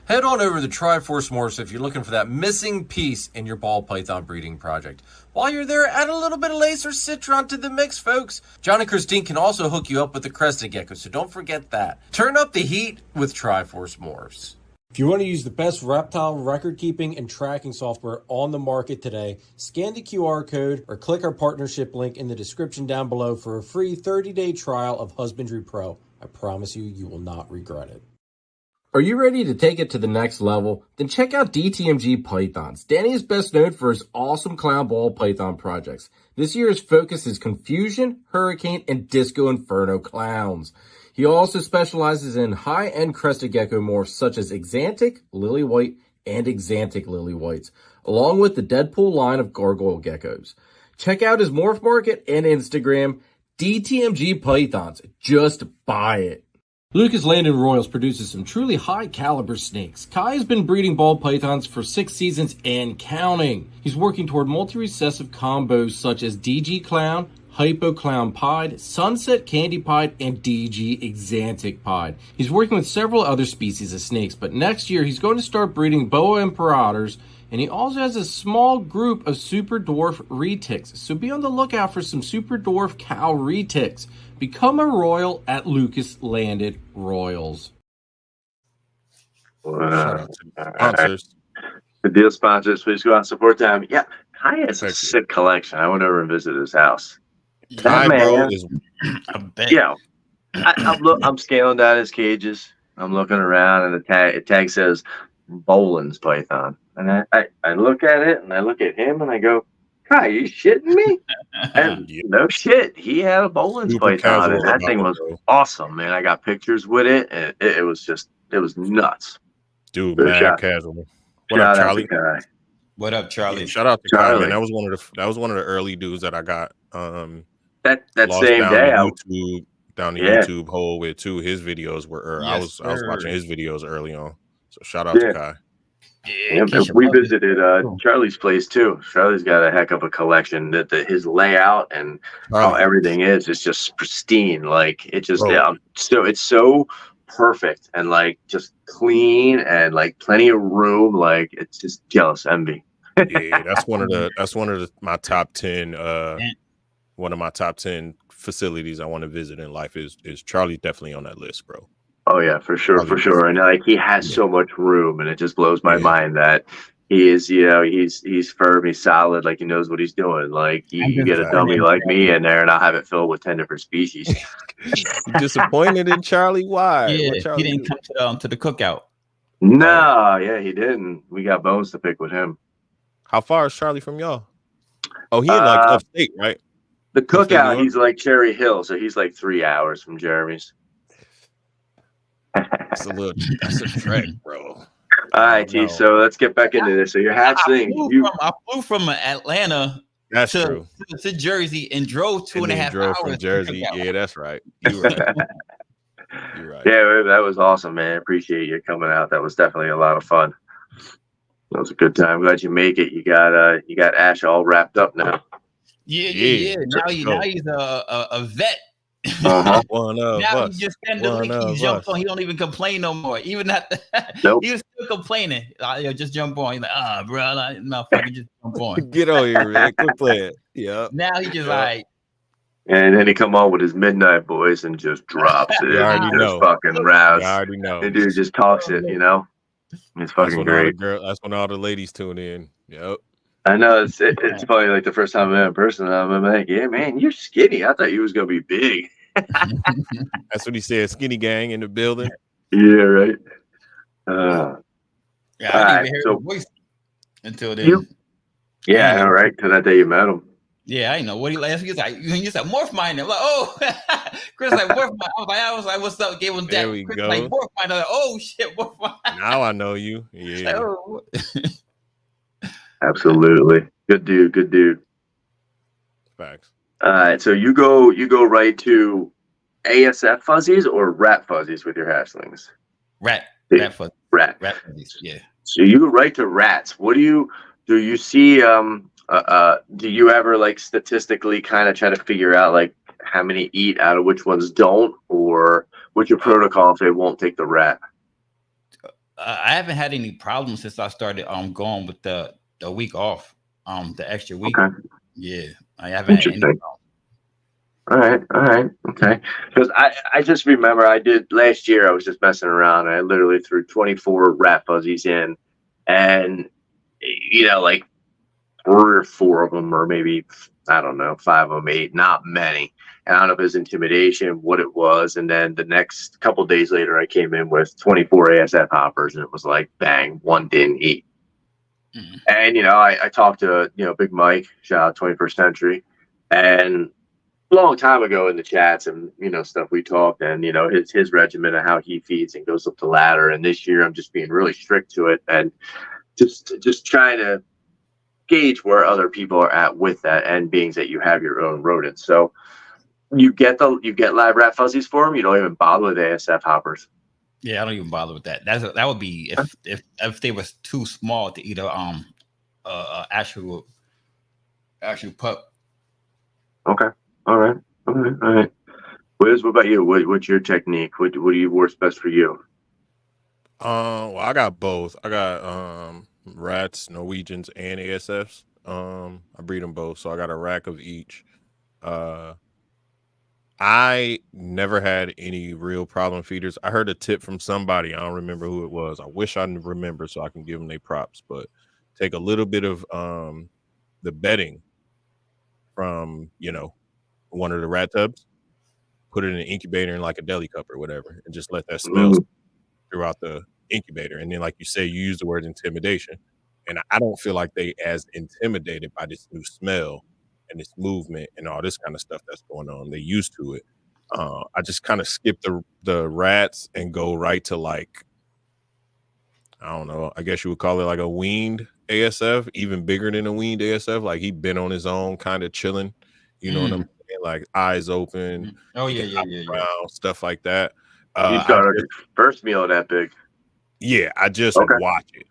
D: Head on over to Triforce Morphs if you're looking for that missing piece in your ball python breeding project. While you're there, add a little bit of laser citron to the mix, folks. John and Christine can also hook you up with the crested gecko, so don't forget that. Turn up the heat with Triforce Morphs. If you want to use the best reptile record keeping and tracking software on the market today, scan the QR code or click our partnership link in the description down below for a free 30-day trial of Husbandry Pro. I promise you will not regret it. Are you ready to take it to the next level? Then check out DTMG Pythons. Danny is best known for his awesome clown ball python projects. This year's focus is Confusion, Hurricane, and Disco Inferno clowns. He also specializes in high-end crested gecko morphs such as Exantic, Lily White, and Exantic Lily Whites, along with the Deadpool line of gargoyle geckos. Check out his morph market and Instagram, DTMG Pythons. Just buy it. Lucas Landon Royals produces some truly high-caliber snakes. Kai has been breeding ball pythons for 6 seasons and counting. He's working toward multi-recessive combos such as DG Clown, Hypo Clown Pied, Sunset Candy Pied, and DG Exantic Pied. He's working with several other species of snakes, but next year he's going to start breeding Boa Imperators, and he also has a small group of super dwarf retics. So be on the lookout for some super dwarf cow retics. Become a royal at Lucas Landon Royals.
C: Sponsors.
A: The deal sponsors, please go out and support them. Yeah, Kai has a sick collection. I went over and visited his house.
C: Kai, bro, is
A: yeah. I'm scaling down his cages. I'm looking around, and the tag says Boland's Python. And I look at it, and I look at him, and I go, Kai, you shitting me? And no shit, he had a Boland's Python, and that thing was awesome, man. I got pictures with it, and it was nuts.
C: Dude, mad casual. What up, Charlie?
B: What up, Charlie?
C: Yeah, shout out to Kai, man. That was one of the early dudes that I got.
A: That same day,
C: down the YouTube hole with too. His videos were. I was watching his videos early on. So shout out to Kai.
A: Yeah, we visited Charlie's place too. Charlie's got a heck of a collection. That his layout and how everything is just pristine. Like it just so it's so perfect and like just clean and like plenty of room. Like it's just jealous envy.
C: Yeah, that's one of my top 10. One of my top 10 facilities I want to visit in life is Charlie. Definitely on that list, bro.
A: Oh yeah, for sure. And like he has so much room, and it just blows my mind that he is, he's firm, he's solid, like he knows what he's doing. Like you get a dummy like me in there, and I'll have it filled with 10 different species.
C: Disappointed in Charlie? Why?
B: Yeah, he didn't come to the cookout.
A: No, he didn't. We got bones to pick with him.
C: How far is Charlie from y'all? Oh, he in like upstate, right?
A: The cookout, he's like Cherry Hill, so he's like 3 hours from Jeremy's.
C: That's a trek, bro.
A: All right, T. So let's get back into this. So your hatchling.
B: I flew from Atlanta to Jersey and drove 2.5 hours
C: from Jersey. Yeah, that's right. You're right. You're right.
A: Yeah, that was awesome, man. Appreciate you coming out. That was definitely a lot of fun. That was a good time. Glad you make it. You got Ash all wrapped up now.
B: Yeah. Now he's a vet.
A: Uh-huh.
B: Now he just stand the link. He jumps on. He don't even complain no more. Even at
A: nope.
B: He was still complaining. Just jump on. He's like, bro, motherfucker, just jump on.
C: Get on here, man. Quit playing. Yeah.
B: Now he just like.
A: And then he come on with his midnight voice and just drops it.
C: You already know.
A: Fucking rouse.
C: You already know.
A: The dude just talks it. It's fucking great.
C: That's when all the ladies tune in. Yep.
A: I know it's funny. Like the first time I met in person, I'm like, "Yeah, man, you're skinny. I thought you was gonna be big."
C: That's what he said. Skinny gang in the building.
A: Yeah, right.
B: I didn't even hear his voice until then.
A: I know, right? Till that day you met him.
B: Yeah, I know what he last. He's like, morph mine. I'm like, oh, Chris like morph mine. I was like, what's up? Gave him that.
C: There we
B: Chris
C: go.
B: Like morph mine. I'm like, oh shit, morph mine.
C: Now I know you. Yeah.
B: Oh.
A: Absolutely. Good dude.
C: Facts.
A: So you go right to ASF fuzzies or rat fuzzies with your hatchlings?
B: Rat fuzzies.
A: Rat
B: fuzzies. Yeah.
A: So you go right to rats. What do you see? Do you ever like statistically kind of try to figure out like how many eat out of which ones don't, or what's your protocol if they won't take the rat?
B: I haven't had any problems since I started going with the week off, the extra week.
A: Okay.
B: Yeah, I haven't had any problems.
A: All right, okay. Because I just remember I did last year. I was just messing around. And I literally threw 24 rat fuzzies in, and like 3 or 4 of them, or maybe I don't know, 5 of them, 8, not many. And I don't know if it was intimidation, what it was. And then the next couple days later, I came in with 24 ASF hoppers, and it was like, bang, one didn't eat. Mm-hmm. And I talked to Big Mike, shout out 21st Century, and a long time ago in the chats and stuff we talked, and his regimen of how he feeds and goes up the ladder. And this year I'm just being really strict to it and just trying to gauge where other people are at with that, and being that you have your own rodents. So you get live rat fuzzies for them. You don't even bother with ASF hoppers.
B: Yeah, I don't even bother with that. That would be if they was too small to eat actual pup.
A: Okay. All right. Wiz, what about you? What's your technique? What do you works best for you?
C: Well, I got both. I got rats, Norwegians, and ASFs. I breed them both, so I got a rack of each. I never had any real problem feeders. I heard a tip from somebody. I don't remember who it was. I wish I remember so I can give them their props. But take a little bit of the bedding from one of the rat tubs, put it in an incubator in like a deli cup or whatever, and just let that smell throughout the incubator. And then, like you say, you use the word intimidation, and I don't feel like they as intimidated by this new smell and this movement and all this kind of stuff that's going on. They used to it. I just kind of skip the rats and go right to like, I don't know, I guess you would call it like a weaned ASF, even bigger than a weaned ASF. Like he'd been on his own, kind of chilling. You know what I'm saying? Like eyes open.
B: Oh yeah.
C: Stuff like that.
A: You started first meal that big.
C: Yeah, I just watch it.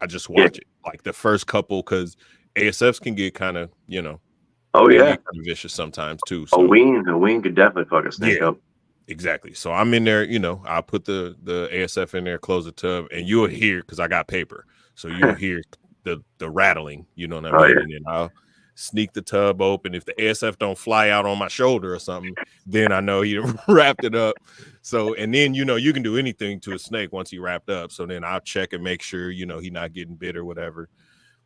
C: I just watch it. Like the first couple, because ASFs can get kind of,
A: oh yeah,
C: kind of vicious sometimes too. So
A: a wean could definitely fuck a snake up.
C: Exactly. So I'm in there, I'll put the ASF in there, close the tub, and you'll hear, because I got paper, so you'll hear the rattling, you know what I mean?
A: Yeah.
C: And then I'll sneak the tub open. If the ASF don't fly out on my shoulder or something, then I know he wrapped it up. So, and then, you can do anything to a snake once he wrapped up. So then I'll check and make sure, he not getting bit or whatever.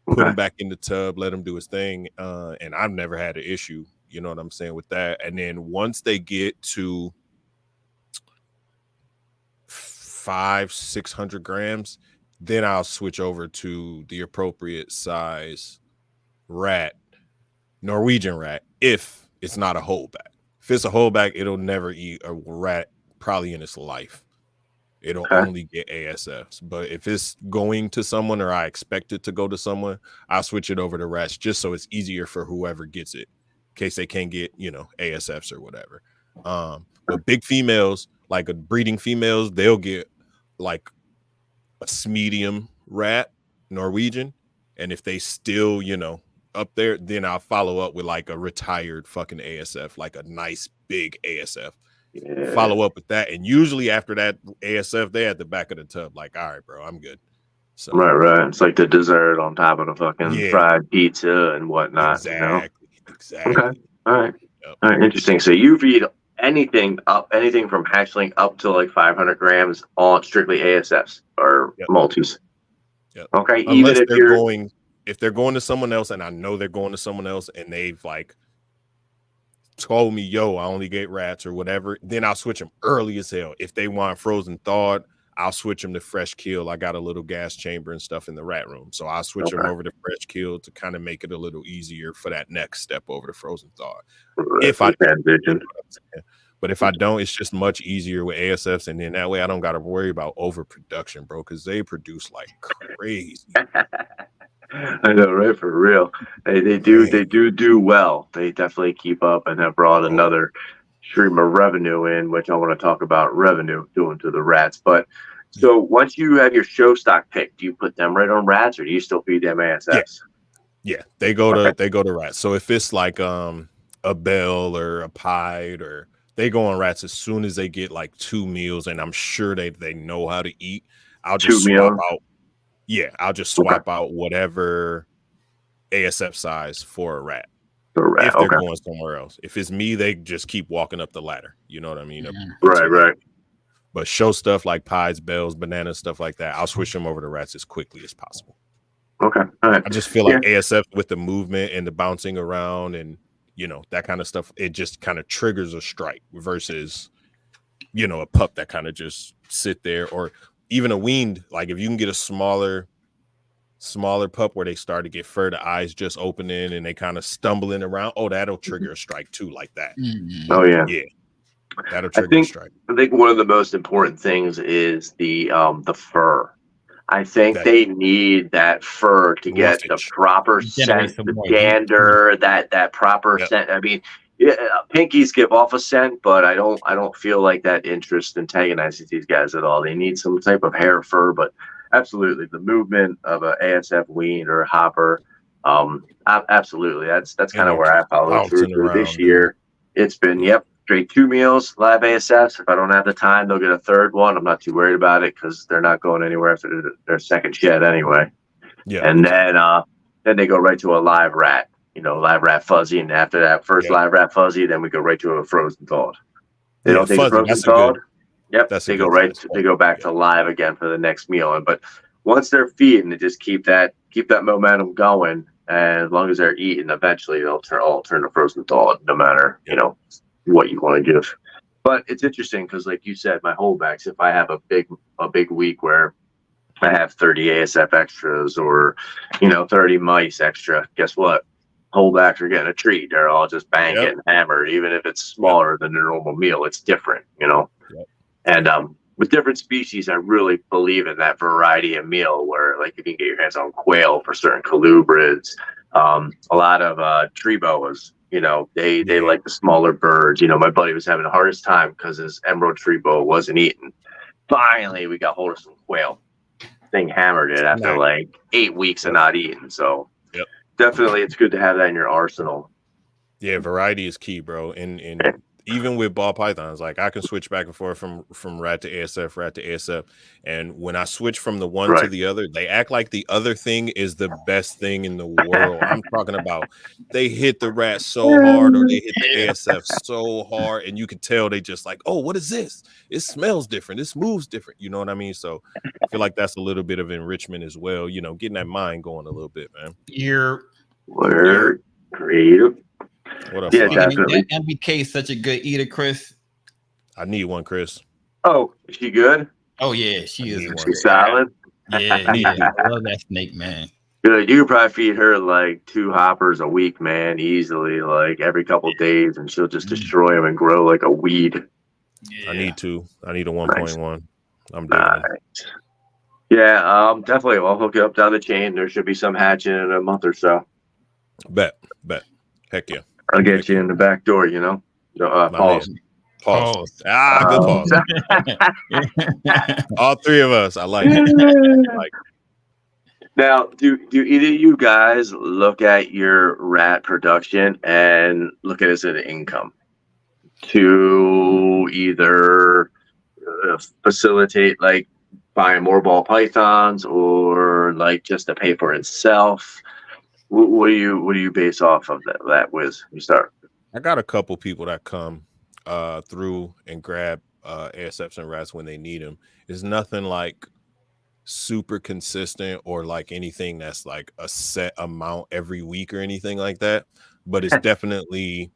C: Put him back in the tub, let him do his thing. And I've never had an issue, you know what I'm saying, with that. And then once they get to 500-600 grams, then I'll switch over to the appropriate size rat, Norwegian rat, if it's not a holdback. If it's a holdback, it'll never eat a rat probably in its life. It'll only get ASFs. But if it's going to someone, or I expect it to go to someone, I'll switch it over to rats, just so it's easier for whoever gets it, in case they can't get, ASFs or whatever. But big females, like breeding females, they'll get like a medium rat, Norwegian. And if they still, up there, then I'll follow up with like a retired fucking ASF, like a nice big ASF. Yeah. Follow up with that, and usually after that ASF, they at the back of the tub, like, all right, bro, I'm good. So
A: right. It's like the dessert on top of the fucking fried pizza and whatnot.
C: Exactly.
A: Okay. All right. Yep. All right. Interesting. So you feed anything from hatchling up to like 500 grams on strictly ASFs or multis.
C: Yep.
A: Okay.
C: Unless even if they're going to someone else, and I know they're going to someone else, and they've like told me, yo, I only get rats or whatever, then I'll switch them early as hell. If they want frozen thawed, I'll switch them to fresh kill. I got a little gas chamber and stuff in the rat room, so I'll switch them over to fresh kill to kind of make it a little easier for that next step over to frozen thawed. If I transition, but if I don't, it's just much easier with ASFs, and then that way I don't got to worry about overproduction, bro, because they produce like crazy.
A: I know, right? For real. They do well. They definitely keep up and have brought another stream of revenue in, which I want to talk about revenue doing to the rats. But so once you have your show stock picked, do you put them right on rats, or do you still feed them ASFs?
C: Yeah, they go to rats. So if it's like a bell or a pied, or they go on rats as soon as they get like 2 meals, and I'm sure they know how to eat. I'll just swap out. Yeah, I'll just swap out whatever ASF size for a rat. If they're going somewhere else. If it's me, they just keep walking up the ladder. You know what I mean?
A: Right.
C: But show stuff like pies, bells, bananas, stuff like that, I'll switch them over to rats as quickly as possible.
A: Okay. All right.
C: I just feel like ASF with the movement and the bouncing around and, you know, that kind of stuff, it just kind of triggers a strike versus, you know, a pup that kind of just sit there, or even a weaned. Like if you can get a smaller pup where they start to get fur, the eyes just opening and they kind of stumbling around. Oh, that'll trigger a strike too, like that.
A: Oh yeah.
C: That'll trigger a strike.
A: I think one of the most important things is the fur. I think they need that fur to get the proper scent, the dander, that proper scent. I mean, pinkies give off a scent, but I don't feel like that interest antagonizes these guys at all. They need some type of hair fur, but absolutely the movement of a ASF wean or a hopper. Absolutely. That's kind of where I follow through this year. It's been, straight 2 meals, live ASFs. If I don't have the time, they'll get a third one. I'm not too worried about it because they're not going anywhere after their second shed anyway. Yeah. And then they go right to a live rat, live rat fuzzy. And after that first live rat fuzzy, then we go right to a frozen thawed. They don't take fuzzy, a frozen thawed. They go back to live again for the next meal. But once they're feeding, they just keep that momentum going. And as long as they're eating, eventually they'll turn to frozen thawed, no matter, what you want to give. But it's interesting because, like you said, my holdbacks, if I have a big week where I have 30 ASF extras or 30 mice extra, guess what? Holdbacks are getting a treat. They're all just getting hammered, even if it's smaller than their normal meal. It's different, And with different species, I really believe in that variety of meal where, like, you can get your hands on quail for certain colubrids, a lot of tree boas. They like the smaller birds. My buddy was having the hardest time because his emerald tree boa wasn't eating. Finally, we got hold of some quail. Thing hammered it after like 8 weeks of not eating. So definitely it's good to have that in your arsenal.
C: Yeah, variety is key, bro. And even with ball pythons, like I can switch back and forth from rat to ASF. And when I switch from the one to the other, they act like the other thing is the best thing in the world. I'm talking about they hit the rat so hard or they hit the ASF so hard. And you can tell they just like, oh, what is this? It smells different. This moves different. You know what I mean? So I feel like that's a little bit of enrichment as well. Getting that mind going a little bit, man.
A: We're creative.
C: What up?
A: Yeah, definitely.
B: MBK is such a good eater, Chris.
C: I need one, Chris.
A: Oh, is she good?
B: Oh yeah, she is.
A: She's solid.
B: Yeah, I love that snake, man.
A: Good. You could probably feed her like 2 hoppers a week, man, easily, like every couple of days, and she'll just destroy them and grow like a weed.
C: Yeah. I need a 1.1. I'm doing
A: it. Yeah, definitely. I'll hook it up down the chain. There should be some hatching in a month or so.
C: Bet. Heck yeah.
A: I'll get you in the back door, Pause.
C: Good pause. All 3 of us. I like it.
A: Now, do either of you guys look at your rat production and look at it as an income to either facilitate like buying more ball pythons or like just to pay for itself? What do you base off of that Wiz? You start.
C: I got a couple people that come through and grab ASFs and rats when they need them. It's nothing like super consistent or like anything that's like a set amount every week or anything like that. But it's definitely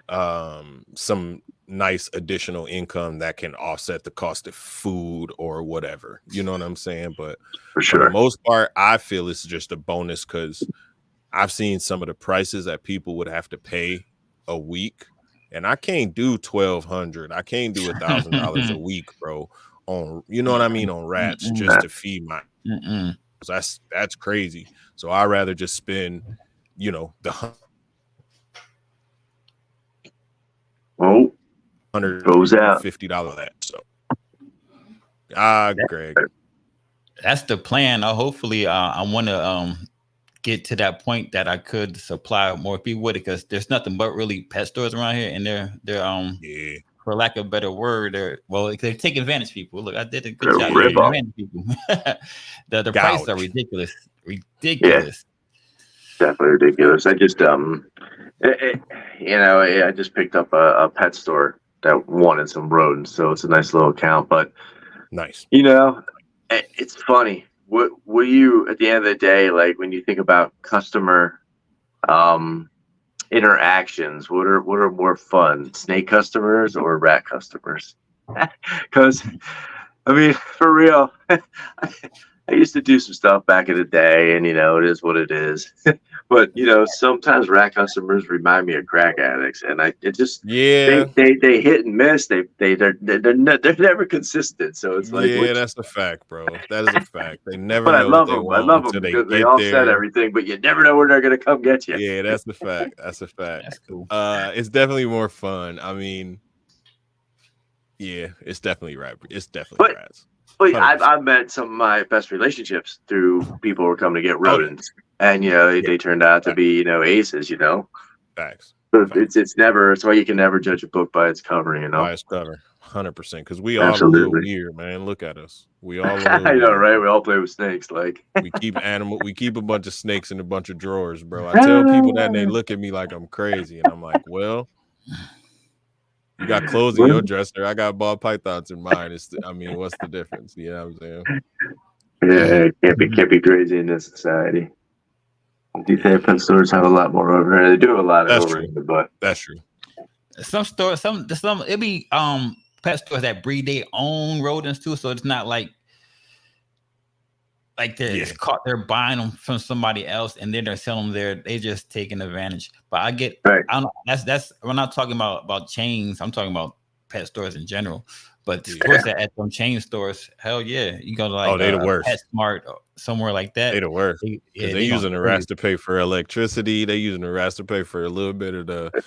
C: some nice additional income that can offset the cost of food or whatever. You know what I'm saying? But
A: for sure,
C: for the most part, I feel it's just a bonus because I've seen some of the prices that people would have to pay a week, and I can't do $1,200. I can't do $1,000 a week, bro. On what I mean, on rats just to feed my. That's crazy. So I'd rather just spend, you know, the
A: goes out
C: $150 that. So Greg.
B: That's the plan. Hopefully I want to get to that point that I could supply more people with it, because there's nothing but really pet stores around here, and they're
C: yeah,
B: for lack of a better word, they take advantage of people. Look, I did a good job.
A: Rip off.
B: People. the prices are ridiculous.
A: Yeah, definitely ridiculous. I just I just picked up a pet store that wanted some rodents, so it's a nice little account. But
C: nice.
A: You know, it's funny. What you, at the end of the day, like when you think about customer interactions, what are more fun, snake customers or rat customers? Because I mean, for real, I used to do some stuff back in the day, and it is what it is. But sometimes rat customers remind me of crack addicts, and they hit and miss. They're never consistent. So it's like,
C: that's a fact, bro. That is a fact. They never.
A: But
C: know
A: I love
C: what they
A: them.
C: want
A: I love them
C: until
A: because
C: they
A: they all
C: get
A: said
C: there.
A: everything, but you never know where they're gonna come get you.
C: Yeah, that's a fact. That's a fact.
B: That's cool.
C: It's definitely more fun. I mean, yeah, it's definitely right. It's definitely rats.
A: But I've met some of my best relationships through people who were coming to get rodents, and they turned out to be aces.
C: Facts.
A: So it's never. It's why you can never judge a book by its cover.
C: By its cover, 100%. Because we all a little weird, man. Look at us. We all.
A: I know, right? We all play with snakes. Like
C: we keep a bunch of snakes in a bunch of drawers, bro. I tell people that, and they look at me like I'm crazy, and I'm like, well. You got clothes in your dresser. I got ball pythons in mine. What's the difference? You know what I'm saying?
A: Yeah, can't be crazy in this society. These pet stores have a lot more overhead. They do have a lot of overhead, but
C: that's true.
B: Some stores, some it be pet stores that breed their own rodents too. So it's not like they're buying them from somebody else and then they're selling them there. They just taking advantage. But I get, I don't know, that's we're not talking about chains. I'm talking about pet stores in general. But stores that at some chain stores, hell yeah, you go to like
C: they the worst.
B: PetSmart or somewhere like that.
C: They the worst. They using the rats to pay for electricity. They using the rats to pay for a little bit of the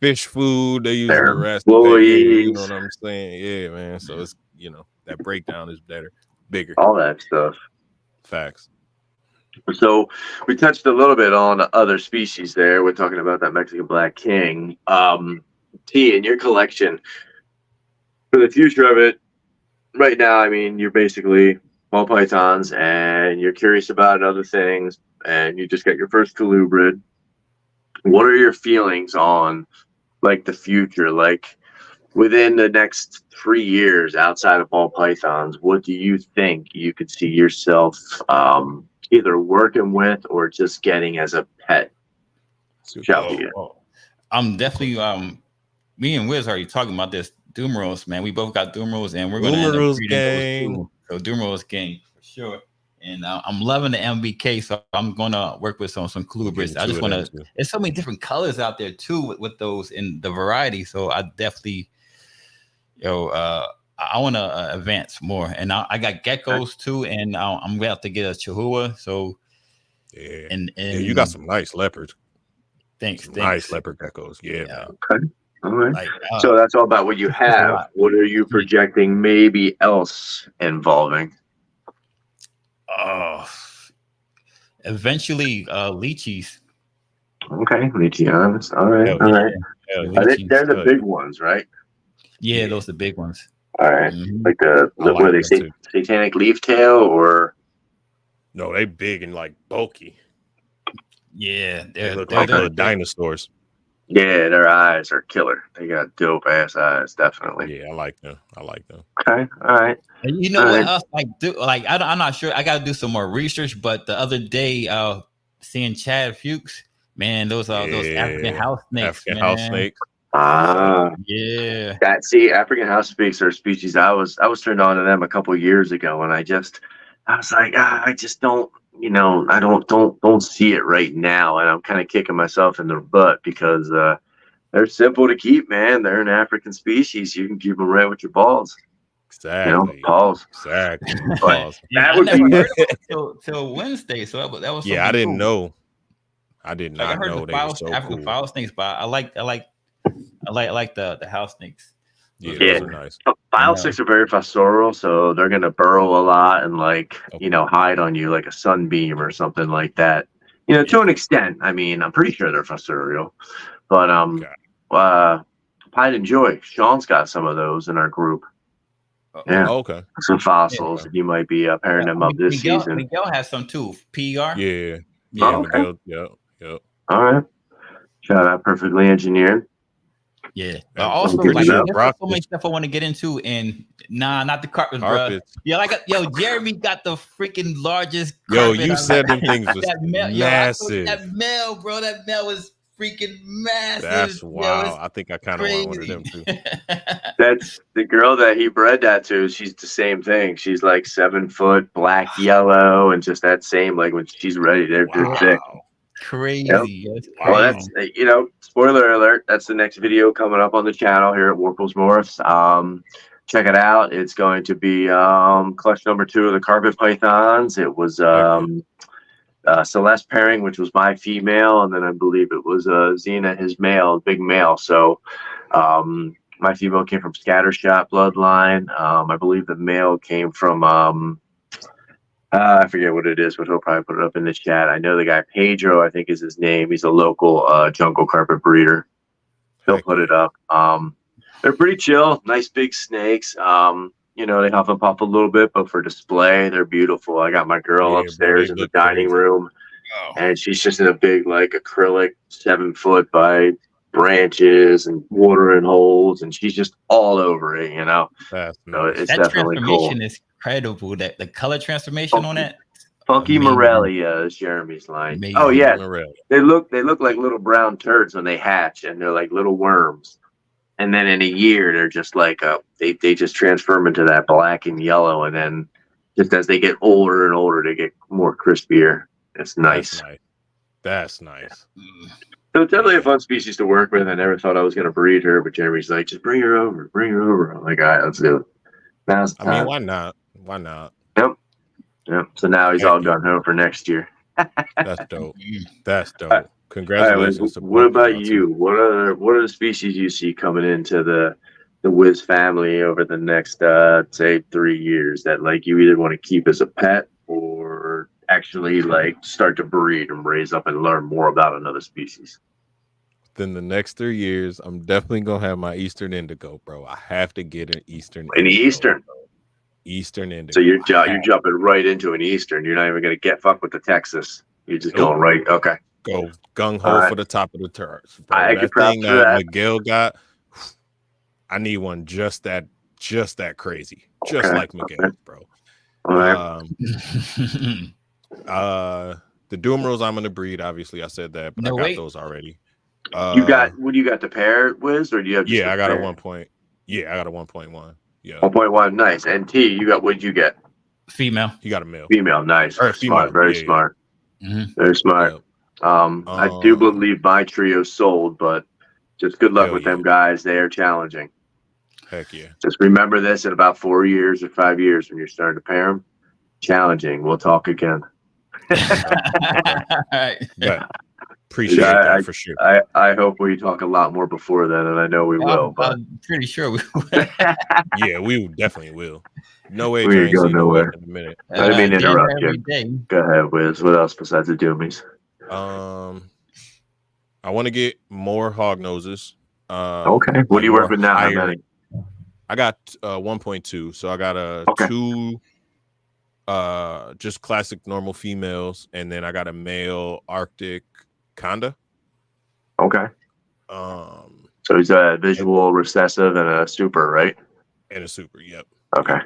C: fish food. They using the rats to pay. You know what I'm saying? Yeah, man. So it's that breakdown is bigger.
A: All that stuff.
C: Facts.
A: So we touched a little bit on other species there. We're talking about that Mexican Black King. T, in your collection, for the future of it, right now, I mean, you're basically ball pythons and you're curious about other things, and you just got your first colubrid. What are your feelings on like the future? Like within the next 3 years outside of ball pythons, what do you think you could see yourself either working with or just getting as a pet?
B: I'm definitely me and Wiz already talking about this Dumeros, man. We both got Dumeros, and we're going to end up breeding those too. So Dumeros gang for sure. And I'm loving the MBK, so I'm going to work with some colubrids. I just want to. There's so many different colors out there too with those in the variety. So I definitely, I want to advance more. And I got geckos too, and I'm going to have to get a Chihuahua. So
C: yeah, and you got some nice leopards.
B: Thanks.
C: Nice leopard geckos. Yeah.
A: Okay. All right. So that's all about what you have. What are you projecting maybe else involving?
B: Eventually lychees.
A: Okay, lycheons. All right. All right. They're the big ones, right?
B: Yeah, those are the big ones.
A: All right. Like what are they say? Satanic leaf tail or?
C: No, they big and like bulky.
B: Yeah,
C: they look like little dinosaurs.
A: Yeah, their eyes are killer. They got dope ass eyes, definitely.
C: Yeah, I like them.
A: Okay, all right.
B: And you know what else I do? Like I'm not sure. I got to do some more research. But the other day, seeing Chad Fuchs, man, those African house snakes.
C: House snakes.
B: Yeah.
A: African house snakes are a species. I was turned on to them a couple years ago, and I was like, I just don't. I don't see it right now, and I'm kind of kicking myself in the butt because they're simple to keep, man. They're an African species. You can keep them right with your balls.
C: Exactly.
A: Pause.
C: Exactly.
A: But
B: Yeah,
A: that would
B: I never
A: be
B: heard of it till Wednesday. So that was
C: Yeah, I didn't
B: cool.
C: know. I did
B: Like I
C: not
B: heard
C: know
B: the
C: they were so
B: African
C: cool.
B: file snakes, but I like the house snakes.
C: Yeah,
A: Yeah.
C: those are nice.
A: File sticks are very fossorial, so they're gonna burrow a lot and hide on you like a sunbeam or something like that. To an extent. I mean, I'm pretty sure they're fossorial, but Pride and Joy. Sean's got some of those in our group. Yeah,
C: Okay.
A: some fossils. You might be pairing them up this season.
B: Miguel has some too. PER.
C: Yeah.
A: Okay.
C: Miguel. Yep.
A: All right. Shout out Perfectly Engineered.
B: Yeah, but
C: And
B: also
A: good
B: like
A: enough.
B: there's so much stuff I want to get into, and not the carpets, bro. Yeah, Jeremy got the freaking largest.
C: Yo, you said them things was massive.
B: That mail, bro. That mail was freaking massive.
C: That's wild. I think I kind of want one of them too.
A: That's the girl that he bred that to. She's the same thing. She's like 7 foot, black, yellow, and just that same. Like when she's ready, they're thick.
B: Crazy.
A: Yep. Well, that's spoiler alert. That's the next video coming up on the channel here at Warfels Morphs. Check it out. It's going to be clutch number 2 of the carpet pythons. It was Celeste pairing, which was my female, and then I believe it was Xena, his male, big male. So my female came from Scattershot bloodline. I believe the male came from I forget what it is, but he'll probably put it up in the chat. I know the guy Pedro, I think is his name. He's a local jungle carpet breeder. He'll put it up. They're pretty chill, nice big snakes. They huff and puff a little bit, but for display, they're beautiful. I got my girl upstairs in the dining room, and she's just in a big acrylic 7 foot by branches and watering holes, and she's just all over it.
C: That's
A: so it's
B: that
A: definitely
B: transformation
A: cool.
B: Is incredible. That the color transformation on that.
A: Funky Morelia is Jeremy's line.
B: Amazing.
A: Oh yeah,
C: Morelia.
A: they look like little brown turds when they hatch, and they're like little worms. And then in a year, they're just like they just transform into that black and yellow, and then just as they get older and older, they get more crispier. It's nice.
C: That's nice.
A: So it's definitely a fun species to work with. I never thought I was going to breed her, but Jeremy's like, just bring her over. I'm like, all right, let's do it. Now's the time.
C: I mean, why not?
A: Yep. So now he's all done home for next year.
C: That's dope. Congratulations.
A: Right, what about you? What are the species you see coming into the Wiz family over the next say 3 years that you either want to keep as a pet or actually start to breed and raise up and learn more about another species?
C: Within the next 3 years, I'm definitely gonna have my Eastern Indigo, bro. I have to get an Eastern. Eastern Indigo.
A: So you're jumping right into an Eastern. You're not even gonna get fucked with the Texas. You're just going right. Okay.
C: Go gung ho for the top of the turf.
A: I
C: that thing that Miguel got, I need one just that crazy, just like Miguel, bro.
A: All right.
C: The Dumerals I'm gonna breed. Obviously, I said that, but I got those already.
A: You got to pair Wiz, or do you have?
C: Yeah, I got a 1 point. Yeah, I got a 1.1. Yeah,
A: 1.1. Nice. And T, you got what'd you get?
B: Female.
C: You got a male.
A: Female. Nice.
C: Or female.
A: Smart. Very smart.
B: Mm-hmm.
A: Very smart.
C: Yep.
A: I do believe my trio sold, but just good luck with them guys. They are challenging.
C: Heck yeah.
A: Just remember this in about 4 years or 5 years when you're starting to pair them. Challenging. We'll talk again.
C: Yeah. Appreciate that for sure.
A: I hope we talk a lot more before then, and I know we will. But
B: I'm pretty sure we will.
C: Yeah, we definantly will. No way.
A: We go nowhere.
C: In a minute.
A: I didn't mean to interrupt you. Go ahead, Wiz. What else besides the Doomies?
C: I want to get more hog noses.
A: Okay. What do you work with now? How many?
C: I got 1.2. So I got a 2 just classic normal females, and then I got a male Arctic Conda.
A: Okay. So he's a visual recessive and a super, right?
C: And a super, yep.
A: Okay.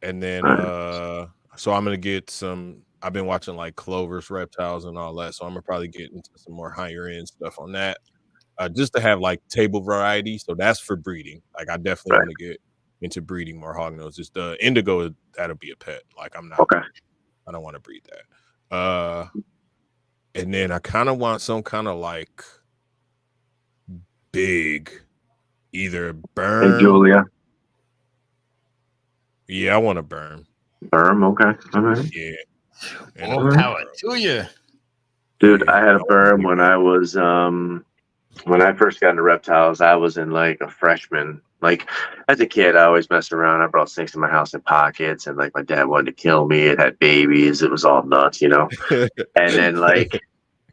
C: And then so I'm gonna get some. I've been watching Clover's Reptiles and all that, so I'm gonna probably get into some more higher end stuff on that, just to have table variety. So that's for breeding. I definitely want to get into breeding more hog noses. The indigo, that'll be a pet. I'm not.
A: Okay.
C: I don't want to breed that. And then I kind of want some kind of big, either burn.
A: Hey, Julia.
C: Yeah, I want a berm.
A: Berm, okay. All right.
C: Yeah.
B: More power to you.
A: Dude, I had a berm when I was when I first got into reptiles. I was in like a freshman. Like as a kid, I always messed around. I brought snakes in my house in pockets, and like my dad wanted to kill me. It had babies. It was all nuts, you know. And then like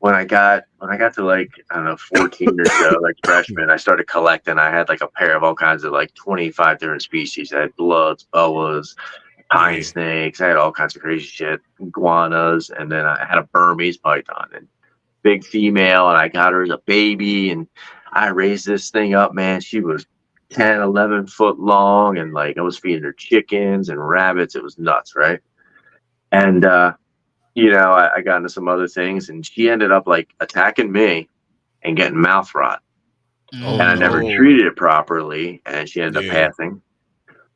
A: when I got to like, I don't know, 14 or so, like freshman, I started collecting. I had like a pair of all kinds of like 25 different species. I had bloods, boas, pine snakes. I had all kinds of crazy shit, iguanas, and then I had a Burmese python and big female, and I got her as a baby, and I raised this thing up, man. She was 10, 11 foot long, and like I was feeding her chickens and rabbits. It was nuts, right? And you know, I got into some other things, and she ended up like attacking me and getting mouth rot. And I never treated it properly, and she ended up passing.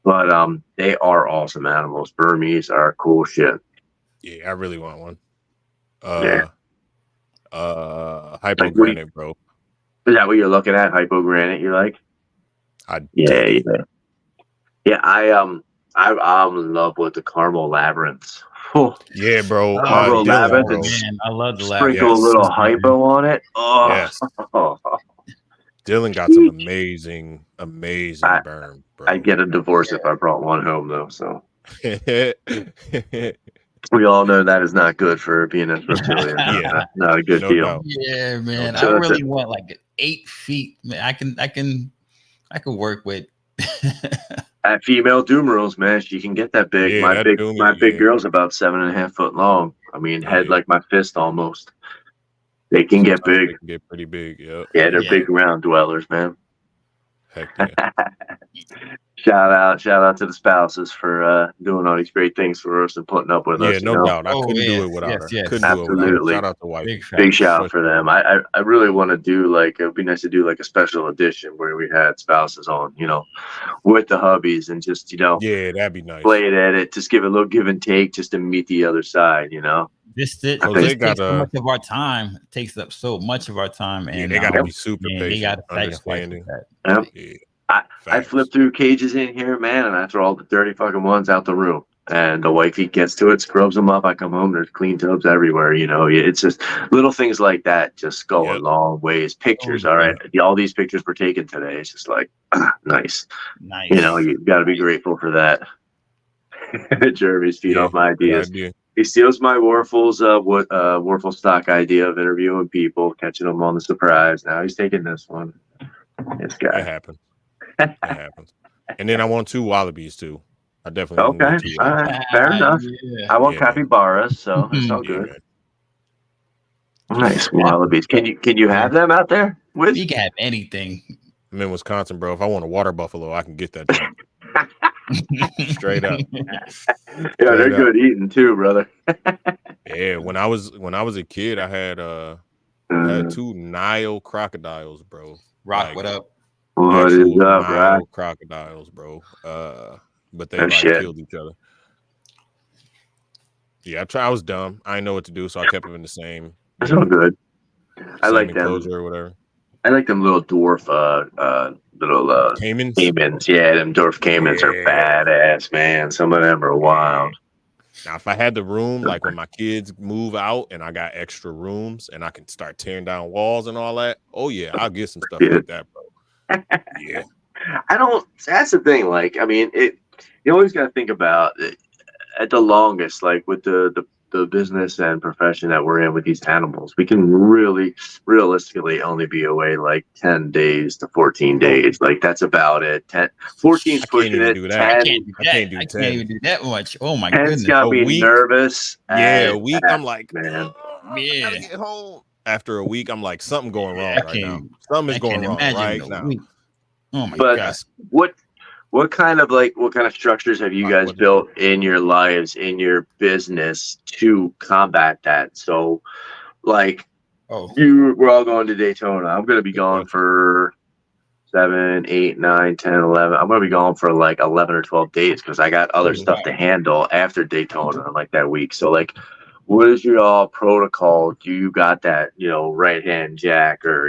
A: But they are awesome animals. Burmese are cool shit.
C: Yeah, I really want one. Hypogranite, bro.
A: Is that what you're looking at? Hypogranite, you like? Yeah. I'm in love with the caramel labyrinths. Oh.
C: Yeah, bro.
A: Caramel labyrinth,
B: man, I love the
A: labyrinth. Sprinkle a little hypo on it. Oh.
C: Yes. Dylan got some amazing berm, bro.
A: I'd get a divorce if I brought one home, though. So we all know that is not good for being a reptilian. Yeah, not a good deal.
B: Doubt. Yeah, man. I really want like 8 feet. Man, I can work with.
A: At female Doomerals, man, she can get that big.
C: Yeah,
A: my big girl's about 7.5 foot long. I mean, head like my fist almost. They can get big.
C: They can get pretty big. Yeah,
A: they're big ground dwellers, man.
C: Heck yeah.
A: Shout out to the spouses for doing all these great things for us and putting up with us.
C: Yeah, no doubt. I couldn't do it without her. Couldn't
A: Absolutely.
C: Do it without her. Shout out to wife.
A: Big shout out for them. I really want to do like, it would be nice to do like a special edition where we had spouses on, you know, with the hubbies and just, you know,
C: that'd be nice.
A: Play it at it, just give it a little give and take just to meet the other side, you know.
B: This takes so much of our time. It takes up so much of our time, and
C: they gotta be super patient.
B: They gotta understanding
A: that. I flip through cages in here, man, and I throw all the dirty fucking ones out the room. And the wifey gets to it, scrubs them up. I come home, there's clean tubs everywhere. You know, it's just little things like that just go a long ways. Pictures, all right. All these pictures were taken today. It's just like, nice. You know, you got to be grateful for that. Jeremy's feed off my ideas. He steals my Warfel's Warfel stock idea of interviewing people, catching them on the surprise. Now he's taking this one. This guy.
C: That happens. That happens. And then I want 2 wallabies too. I definitely
A: want 2 all right. Fair enough. Yeah. I want capybaras, so it's all good. Nice wallabies. Can you have them out there?
B: You can have anything.
C: I'm in Wisconsin, bro. If I want a water buffalo, I can get that. Straight up.
A: Yeah, they're good eating too, brother.
C: Yeah, when I was a kid, I had 2 Nile crocodiles, bro.
B: Rock, what up?
A: What is up, Rock?
C: Crocodiles, bro. But they killed each other. Yeah, I was dumb. I didn't know what to do, so I kept them in the same.
A: That's all good. I like them.
C: Or whatever.
A: I like them little dwarf, little
C: caimans.
A: Caimans, yeah, them dwarf caimans are badass, man. Some of them are wild.
C: Now, if I had the room, like when my kids move out and I got extra rooms and I can start tearing down walls and all that, oh yeah, I'll get some stuff like that, bro. Yeah.
A: That's the thing. Like, I mean, you always got to think about it, at the longest, like with the business and profession that we're in with these animals, we can really realistically only be away like 10 days to 14 days. Like that's about it. 14 is pushing it.
B: I can't even do that much. Oh my goodness.
A: It's got me nervous.
C: Yeah, a week. I'm like,
A: man.
C: I gotta get home. After a week, I'm like, something going wrong right now. Something is going wrong right now.
B: Oh my gosh.
A: What kind of structures have you guys built in your lives, in your business to combat that? So, like, we're all going to Daytona. I'm going to be gone for 7, 8, 9, 10, 11. I'm going to be gone for like 11 or 12 days because I got other stuff to handle after Daytona, like that week. So, like, what is your protocol? Do you got that, right hand Jack or,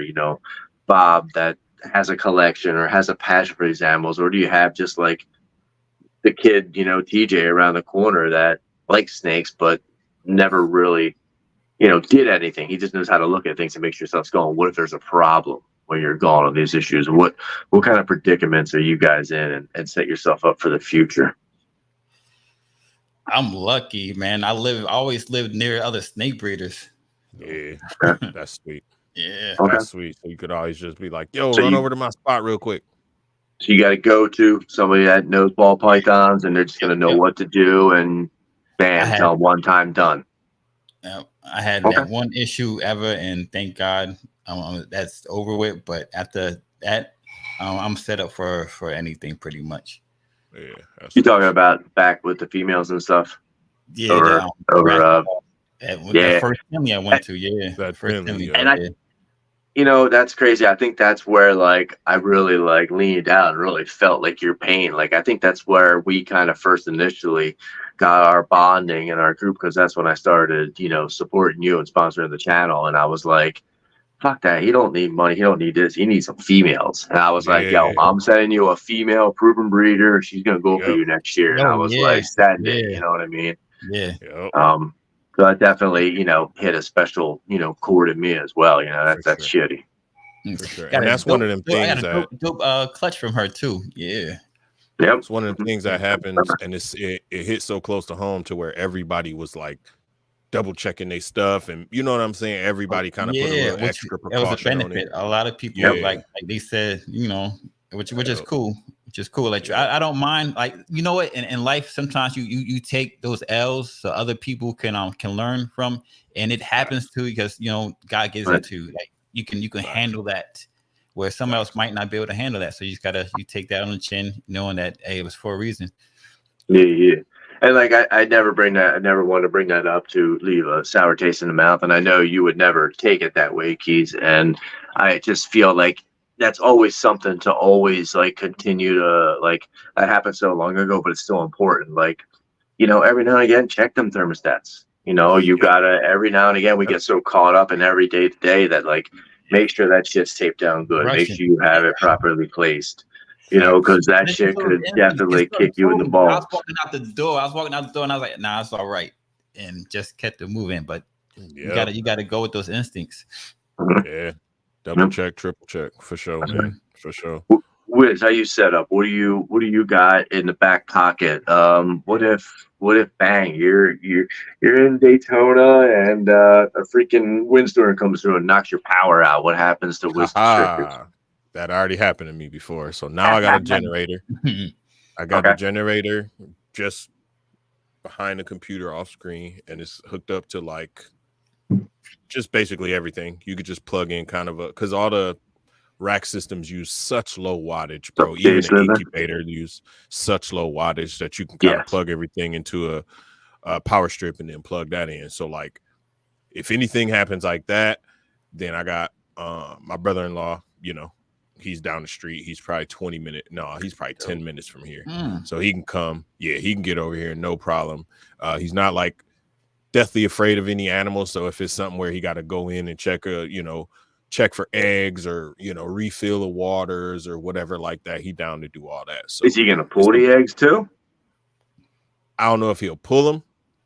A: Bob that has a collection or has a passion for these animals, or do you have just like the kid, TJ around the corner that likes snakes, but never really, did anything. He just knows how to look at things and make sure stuff's going. What if there's a problem when you're going on these issues? What kind of predicaments are you guys in, and set yourself up for the future?
B: I'm lucky, man. I always lived near other snake breeders.
C: Yeah, that's sweet.
B: Yeah,
C: that's sweet. So you could always just be like, "Yo, run over to my spot real quick."
A: So you got to go to somebody that knows ball pythons, and they're just going to know what to do, and bam, tell one time, done.
B: I had that one issue ever, and thank God that's over with. But after that, I'm set up for anything pretty much.
C: Yeah,
A: you talking about back with the females and stuff?
B: Yeah, that first family I went to. Yeah,
C: that
B: first
C: family.
A: And that's crazy. I think that's where I really leaned out and really felt your pain. I think that's where we kind of first initially got our bonding in our group, because that's when I started, supporting you and sponsoring the channel. And I was like, fuck that. He don't need money. He don't need this. He needs some females. And I was like, yo, I'm sending you a female proven breeder. She's going to go for you next year. And I was like, send it. You know what I mean?
B: Yeah.
A: So that definitely, hit a special, chord in me as well. That's shitty.
C: For sure. And that's one of them things that
B: dope clutch from her too. Yeah.
A: Yep.
C: It's one of the things that happens, and it hits so close to home to where everybody was double checking their stuff, and you know what I'm saying. Everybody kind of put a little extra precaution.
B: It was a benefit. A lot of people like they said, which is cool. Which is cool. I don't mind. You know what? In life, sometimes you take those L's so other people can learn from, and it happens too because God gives it to you can handle that, where someone else might not be able to handle that. So you just you take that on the chin, knowing that it was for a reason.
A: Yeah. And I never want to bring that up to leave a sour taste in the mouth. And I know you would never take it that way, Keys. And I just feel that's always something to always continue to that happened so long ago, but it's still important. Every now and again, check them thermostats. You gotta, every now and again, we get so caught up in every day to day that make sure that shit's taped down good. Make sure you have it properly placed. Because that shit could definitely kick you in the balls.
B: I was walking out the door and I was like, nah, it's all right. And just kept it moving. But you gotta go with those instincts.
C: Yeah. Double check, triple check, for sure, man. For sure.
A: Wiz, how you set up? What do you got in the back pocket? What if bang, you're in Daytona and a freaking windstorm comes through and knocks your power out? What happens to Wisconstrictors?
C: That already happened to me before. So now I got a generator. I got the generator just behind the computer off screen, and it's hooked up to just basically everything. You could just plug in because all the rack systems use such low wattage, bro. Even the incubator use such low wattage that you can kind of plug everything into a power strip and then plug that in. So if anything happens like that, then I got my brother-in-law, he's down the street. He's probably 10 minutes from here. So he can come. Yeah, he can get over here, no problem. He's not deathly afraid of any animals. So if it's something where he got to go in and check for eggs or refill the waters or whatever like that, he down to do all that. So
A: is he gonna pull the eggs too?
C: I don't know if he'll pull them,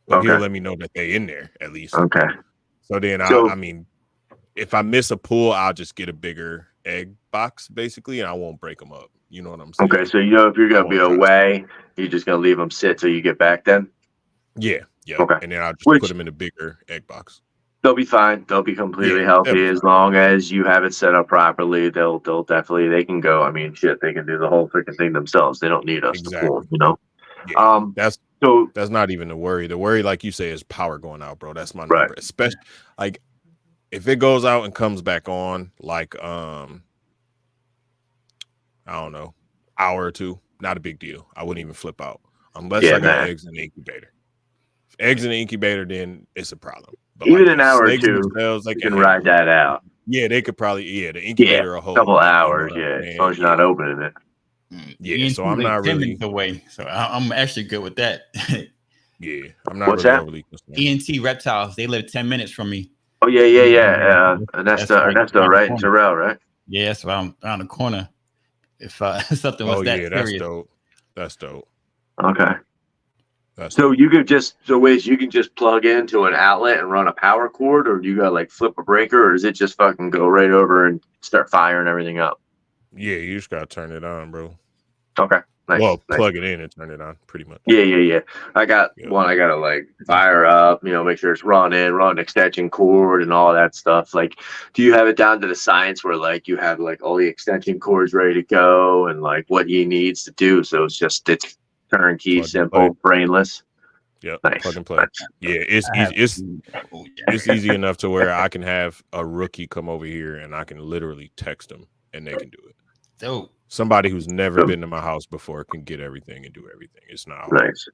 C: but he'll let me know that they in there at least.
A: Okay.
C: So then I mean, if I miss a pull, I'll just get a bigger egg box basically, and I won't break them up. You know what I'm saying?
A: Okay, so if you're gonna be away, you're just gonna leave them sit till you get back then.
C: Yeah. Okay. And then I'll just put them in a bigger egg box.
A: They'll be fine. They'll be completely healthy as long as you have it set up properly. They'll definitely, they can go. I mean, shit, they can do the whole freaking thing themselves. They don't need us to pull,
C: Yeah, that's not even the worry. The worry, like you say, is power going out, bro. That's my number. Especially if it goes out and comes back on, I don't know, hour or two, not a big deal. I wouldn't even flip out unless I got eggs in the incubator. If eggs in the incubator, then it's a problem. But
A: even an hour or two, you can ride that out.
C: Yeah, they could probably, the incubator a
A: couple hours, as long as you're not opening it.
C: Yeah, so I'm not really
B: away. So I'm actually good with that.
C: Yeah, I'm not really concerned.
B: ENT Reptiles, they live 10 minutes from me.
A: Oh yeah. Ernesto, right? Terrell, right?
B: Yeah, so I'm around the corner. If something was that serious.
C: That's dope.
A: Okay. So you could just you can just plug into an outlet and run a power cord, or do you got like flip a breaker, or is it just fucking go right over and start firing everything up?
C: Yeah, you just gotta turn it on, bro.
A: Okay. Nice.
C: Well, plug it in and turn it on, pretty much.
A: Yeah. I got one. I gotta like fire up, make sure it's run extension cord and all that stuff. Like, do you have it down to the science where like you have like all the extension cords ready to go and like what he needs to do? So it's turnkey, simple, brainless.
C: Yep.
A: Nice.
C: Plug and play. Yeah, it's easy. It's easy enough to where I can have a rookie come over here and I can literally text them and they can do it.
B: Dope.
C: Somebody who's never been to my house before can get everything and do everything. It's not hard.
A: Nice.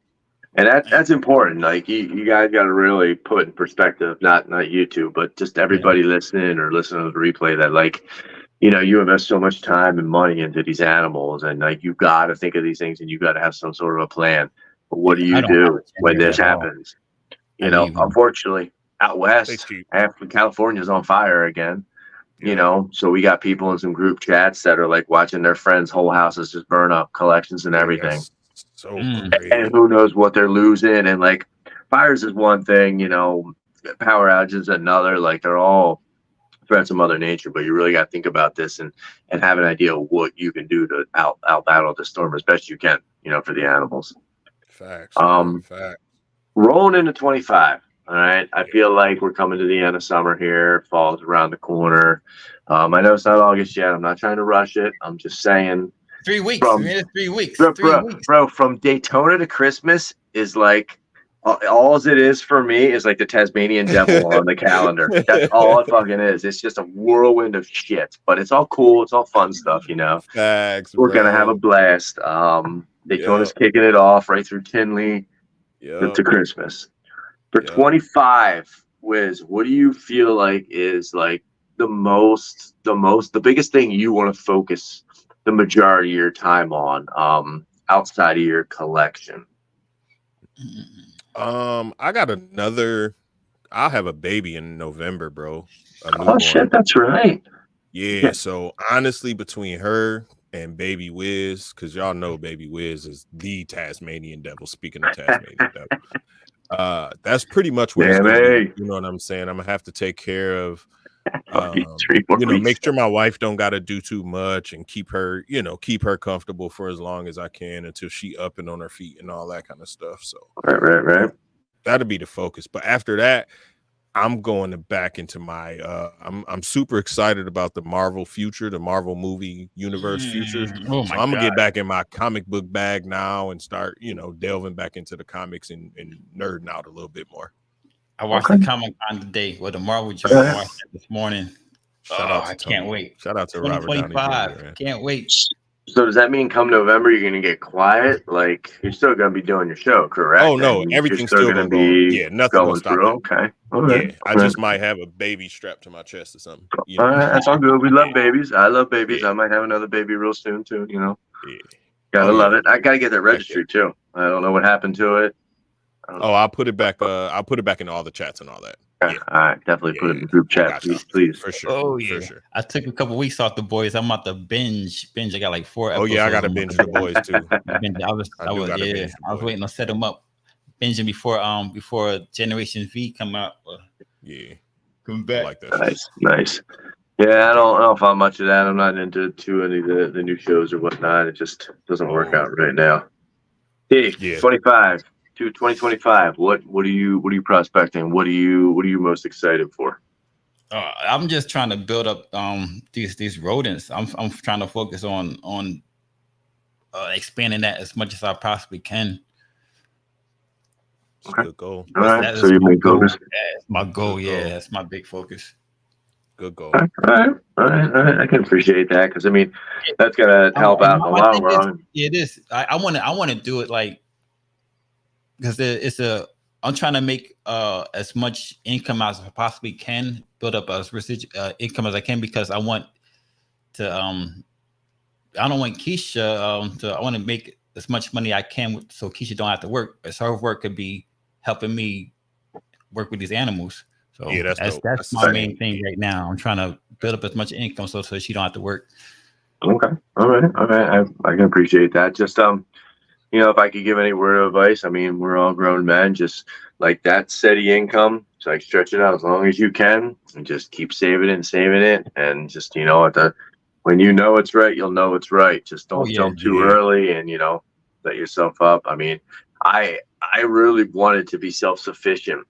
A: And that's important. Like you guys got to really put in perspective, not you two, but just everybody listening or listening to the replay that like, you invest so much time and money into these animals, and like you got to think of these things, and you got to have some sort of a plan. But what do you do when this happens? Unfortunately, out west, California's on fire again. So we got people in some group chats that are like watching their friends' whole houses just burn up, collections and everything.
C: So crazy.
A: And who knows what they're losing? And like fires is one thing, power outages is another. Like they're all threats of Mother Nature, but you really got to think about this and have an idea of what you can do to out battle the storm as best you can, for the animals.
C: Facts.
A: Rolling into 25. All right. I feel like we're coming to the end of summer here. Fall's around the corner. I know it's not August yet. I'm not trying to rush it. I'm just saying
B: 3 weeks. 3 weeks.
A: Bro, from Daytona to Christmas is like all it is for me is like the Tasmanian devil on the calendar. That's all it fucking is. It's just a whirlwind of shit, but it's all cool. It's all fun stuff,
C: Facts,
A: We're going to have a blast. Daytona's kicking it off right through Tinley to Christmas. For 25, Wiz, what do you feel like is like the biggest thing you want to focus the majority of your time on outside of your collection?
C: I got I'll have a baby in November, bro.
A: Oh shit, that's right.
C: Yeah, so honestly, between her and Baby Wiz, because y'all know Baby Wiz is the Tasmanian devil. Speaking of Tasmanian devil, that's pretty much what it's gonna be. You know what I'm saying? I'm gonna have to take care of make sure my wife don't gotta do too much and keep her comfortable for as long as I can until she up and on her feet and all that kind of stuff. So
A: right.
C: That'll be the focus. But after that, I'm going back into my I'm super excited about the Marvel future, the Marvel movie universe future. So I'm gonna get back in my comic book bag now and start, delving back into the comics and nerding out a little bit more.
B: I watched the comic on today with the Marvel joke. I watched it this morning. I can't wait.
C: Shout out to Robert Downey Jr.
B: Can't wait.
A: So does that mean come November you're gonna get quiet? Like you're still gonna be doing your show, correct?
C: Oh no, everything's still gonna be nothing
A: going through. Okay.
C: I just might have a baby strapped to my chest or something.
A: All right, that's all good. We love babies. I love babies. I might have another baby real soon too. Gotta love it. I gotta get that registry too. I don't know what happened to it.
C: I'll put it back. I'll put it back in all the chats and all that.
A: Okay. All right, definitely put it in the group chat, please.
C: For sure.
B: Oh yeah.
C: For sure.
B: I took a couple weeks off the boys. I'm about to binge. I got like 4 episodes.
C: Oh yeah, I got to binge the boys too.
B: I was waiting to set them up, binging before Generation V come out. Come back.
C: I like that.
A: Nice. Yeah, I don't find much of that. I'm not into too any of the new shows or whatnot. It just doesn't work out right now. Hey, 25 to 2025. What are you prospecting? What are you most excited for?
B: I'm just trying to build up these rodents. I'm trying to focus on expanding that as much as I possibly can.
C: Okay. Good goal.
A: All right. So your main focus?
B: That's my goal. Yeah, that's my big focus.
C: Good goal.
A: All right. I can appreciate that because I mean that's gonna help out in the long run.
B: It is. I want to do it like because I'm trying to make as much income as I possibly can, build up as income as I can because I want to I don't want Keisha I want to make as much money I can so Keisha don't have to work. As her work could be helping me work with these animals. So that's my main thing right now. I'm trying to build up as much income so she don't have to work.
A: Okay. All right. I can appreciate that. Just if I could give any word of advice, I mean, we're all grown men, just like that steady income. It's like stretch it out as long as you can and just keep saving it. And just, when you know it's right, you'll know it's right. Just don't jump too early and, set yourself up. I mean, I really wanted to be self-sufficient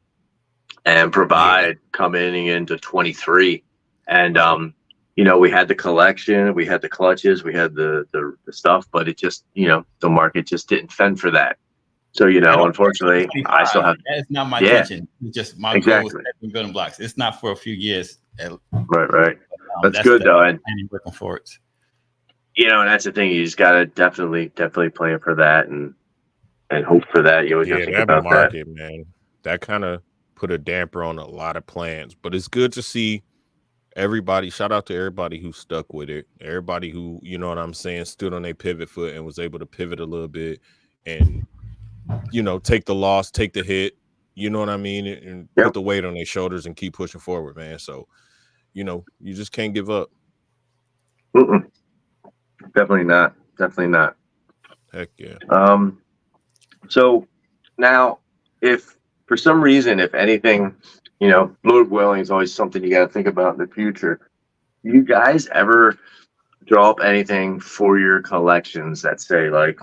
A: and provide coming into 23. And, we had the collection, we had the clutches, we had the stuff, but it just, the market just didn't fend for that. So, unfortunately, I still have.
B: That's not my intention. It's just my goal is setting building blocks. It's not for a few years.
A: Right. That's good though. And
B: working for it.
A: And that's the thing. You just gotta definitely plan for that and hope for that. You always gotta think about
C: market, man. That kind of put a damper on a lot of plans, but it's good to see everybody. Shout out to everybody who stuck with it. Everybody who, stood on their pivot foot and was able to pivot a little bit and, take the loss, take the hit, you know what I mean? And put the weight on their shoulders and keep pushing forward, man. So, you just can't give up.
A: Definitely not.
C: Heck yeah.
A: So now, if for some reason, if anything, Lord willing is always something you got to think about in the future. You guys ever draw up anything for your collections that say like,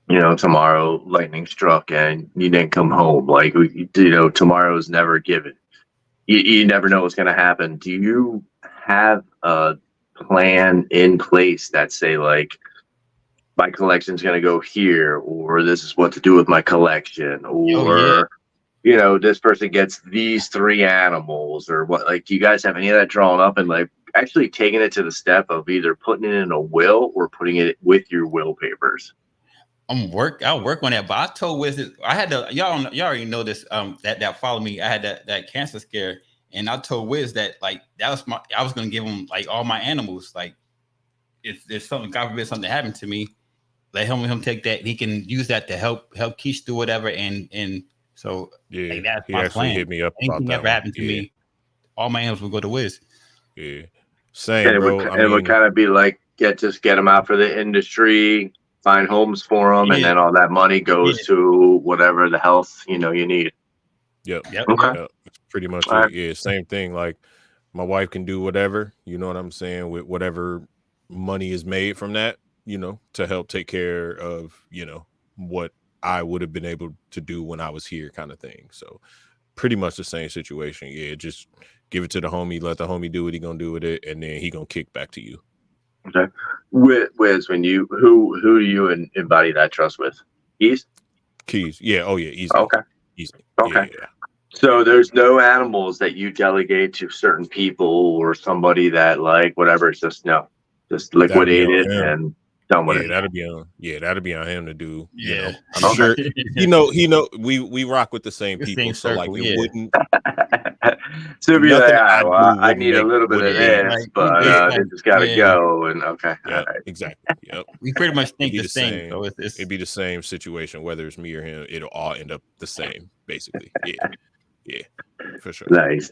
A: tomorrow lightning struck and you didn't come home? Like, tomorrow is never given. You never know what's going to happen. Do you have a plan in place that say like, my collection's going to go here, or this is what to do with my collection, or this person gets these 3 animals, or what? Like, do you guys have any of that drawn up and like actually taking it to the step of either putting it in a will or putting it with your will papers?
B: I'll work on that. But I told Wiz, I had to, y'all already know this, that follow me. I had that cancer scare, and I told Wiz that like I was gonna give him like all my animals. Like, if there's something, God forbid, something happened to me, let him take that. He can use that to help Keish do whatever. And so like, that's my plan.
C: Hit me up.
B: Anything ever happened to me, all my animals will go to Wiz.
C: Yeah, same, and
A: bro. It would kind of be like get them out for the industry, find homes for them, and then all that money goes to whatever the health you need.
C: Yep.
A: Okay.
C: Yep. It's pretty much it. Yeah, same thing. Like, my wife can do whatever, you know what I'm saying, with whatever money is made from that, to help take care of, what I would have been able to do when I was here, kind of thing. So pretty much the same situation. Yeah, just give it to the homie, let the homie do what he gonna do with it, and then he gonna kick back to you.
A: Okay. Wiz, when you who do you embody that trust with? Keys?
C: Yeah. Oh yeah, easily.
A: Okay.
C: Easily.
A: Okay.
C: Yeah.
A: So there's no animals that you delegate to certain people or somebody that like whatever. It's just liquidate it and done with it.
C: That'll be on him to do.
B: Yeah.
C: I'm sure he know we rock with the same people, so like it wouldn't.
A: So be like, I need a little bit of this, but this has got to go. And okay,
C: yeah, right. Exactly. Yep.
B: We pretty much think the same. So
C: it'd be the same situation whether it's me or him. It'll all end up the same, basically. Yeah, for sure.
A: Nice.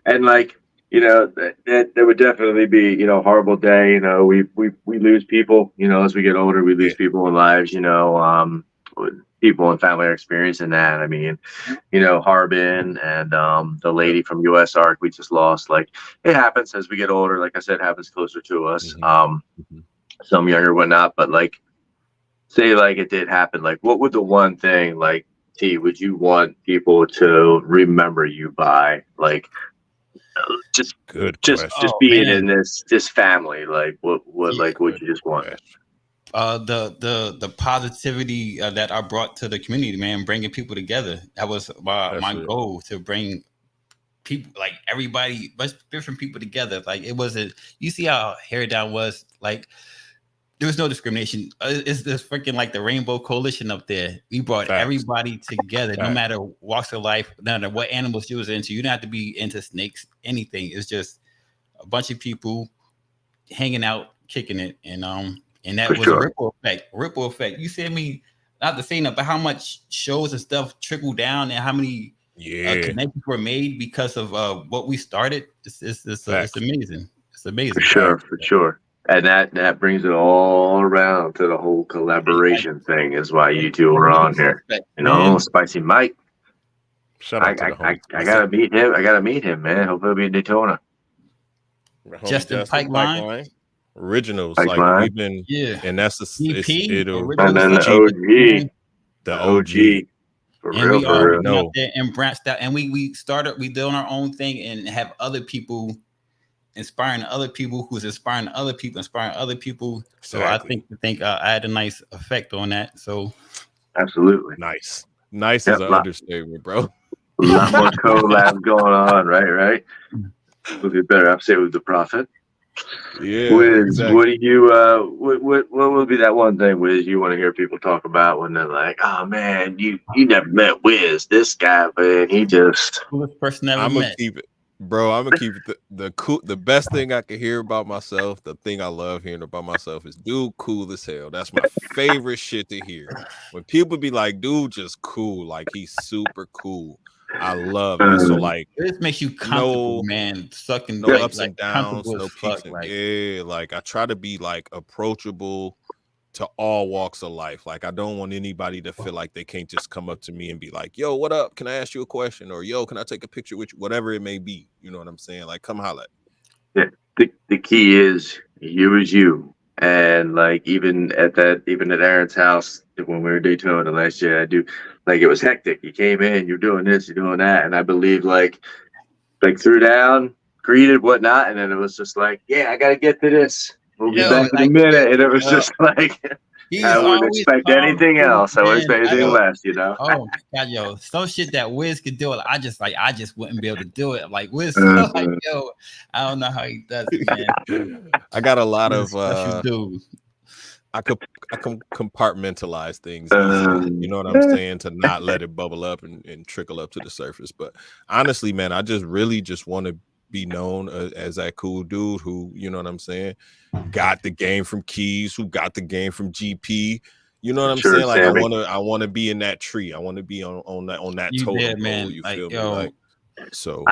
A: And like, that would definitely be, horrible day. We lose people, as we get older, we lose people in lives, people and family are experiencing that. I mean, Harbin and the lady from US Arc, we just lost. Like, it happens as we get older. Like I said, it happens closer to us. Some younger, whatnot. But like, say like it did happen. Like, what would the one thing like T would you want people to remember you by? Like, just being in this family. Like, what would you just want?
B: The positivity that I brought to the community, man, bringing people together. That was my goal, to bring people, like everybody, bunch of different people together. Like, it wasn't, you see how Hair Down was, like, there was no discrimination. It's this freaking like the Rainbow Coalition up there. We brought everybody together, no matter walks of life, no matter what animals you was into. You don't have to be into snakes, anything. It's just a bunch of people hanging out, kicking it, and that was a ripple effect. You see me, not the same, but how much shows and stuff trickled down, and how many connections were made because of what we started. It's amazing. It's amazing.
A: For sure. And that brings it all around to the whole collaboration thing is why you two are on here. You know, Spicy Mike.
C: Shout out to the homie.
A: I gotta meet him. I gotta meet him, man. Hopefully he'll be in Daytona.
B: Justin Pipeline.
C: Originals.
A: Pipeline.
C: Like we've been, and that's the
A: and then the OG. For
B: and
A: real,
B: we all
A: real.
B: out there and branched out, and we doing our own thing and have other people inspiring other people who's inspiring other people. So
C: exactly.
B: I think I had a nice effect on that. So
A: absolutely
C: nice is an understatement, bro.
A: A lot more collabs going on, right? Would be better upset with the Prophet.
C: Yeah.
A: Wiz,
C: exactly.
A: what do you what would be that one thing, Wiz, you want to hear people talk about when they're like, oh man, you never met Wiz, this guy, man, he just
B: coolest person ever
C: I'm
B: met.
C: gonna keep it, bro. I'm gonna keep it the best thing I can hear about myself, the thing I love hearing about myself is dude cool as hell. That's my favorite shit to hear. When people be like, dude just cool, like he's super cool. I love it. So like
B: this makes you comfortable, man. Sucking
C: no ups and downs, no peaks and like I try to be like approachable to all walks of life. Like I don't want anybody to feel like they can't just come up to me and be like, yo, what up? Can I ask you a question? Or yo, can I take a picture with you? Whatever it may be. You know what I'm saying? Like come holler.
A: Yeah. The key is you is you. And like even at Aaron's house when we were in Daytona last year, it was hectic. You came in, you're doing this, you're doing that, and I believe like threw down, greeted, whatnot, and then it was just like, yeah, I gotta get to this. We'll be back in a minute, and it was just like I wouldn't expect anything else. I wouldn't expect anything less, you know.
B: Oh God, yo, some shit that Wiz could do it. I just wouldn't be able to do it. Like Wiz, like yo, I don't know how he does it, man.
C: I got a lot of
B: dude.
C: I can compartmentalize things easily, you know what I'm saying, to not let it bubble up and trickle up to the surface. But honestly, man, I just really want to be known as that cool dude who, you know what I'm saying, got the game from Keys, who got the game from GP. You know what I'm saying? Like I want to be in that tree. I want to be on that totem pole. You feel me? Like so.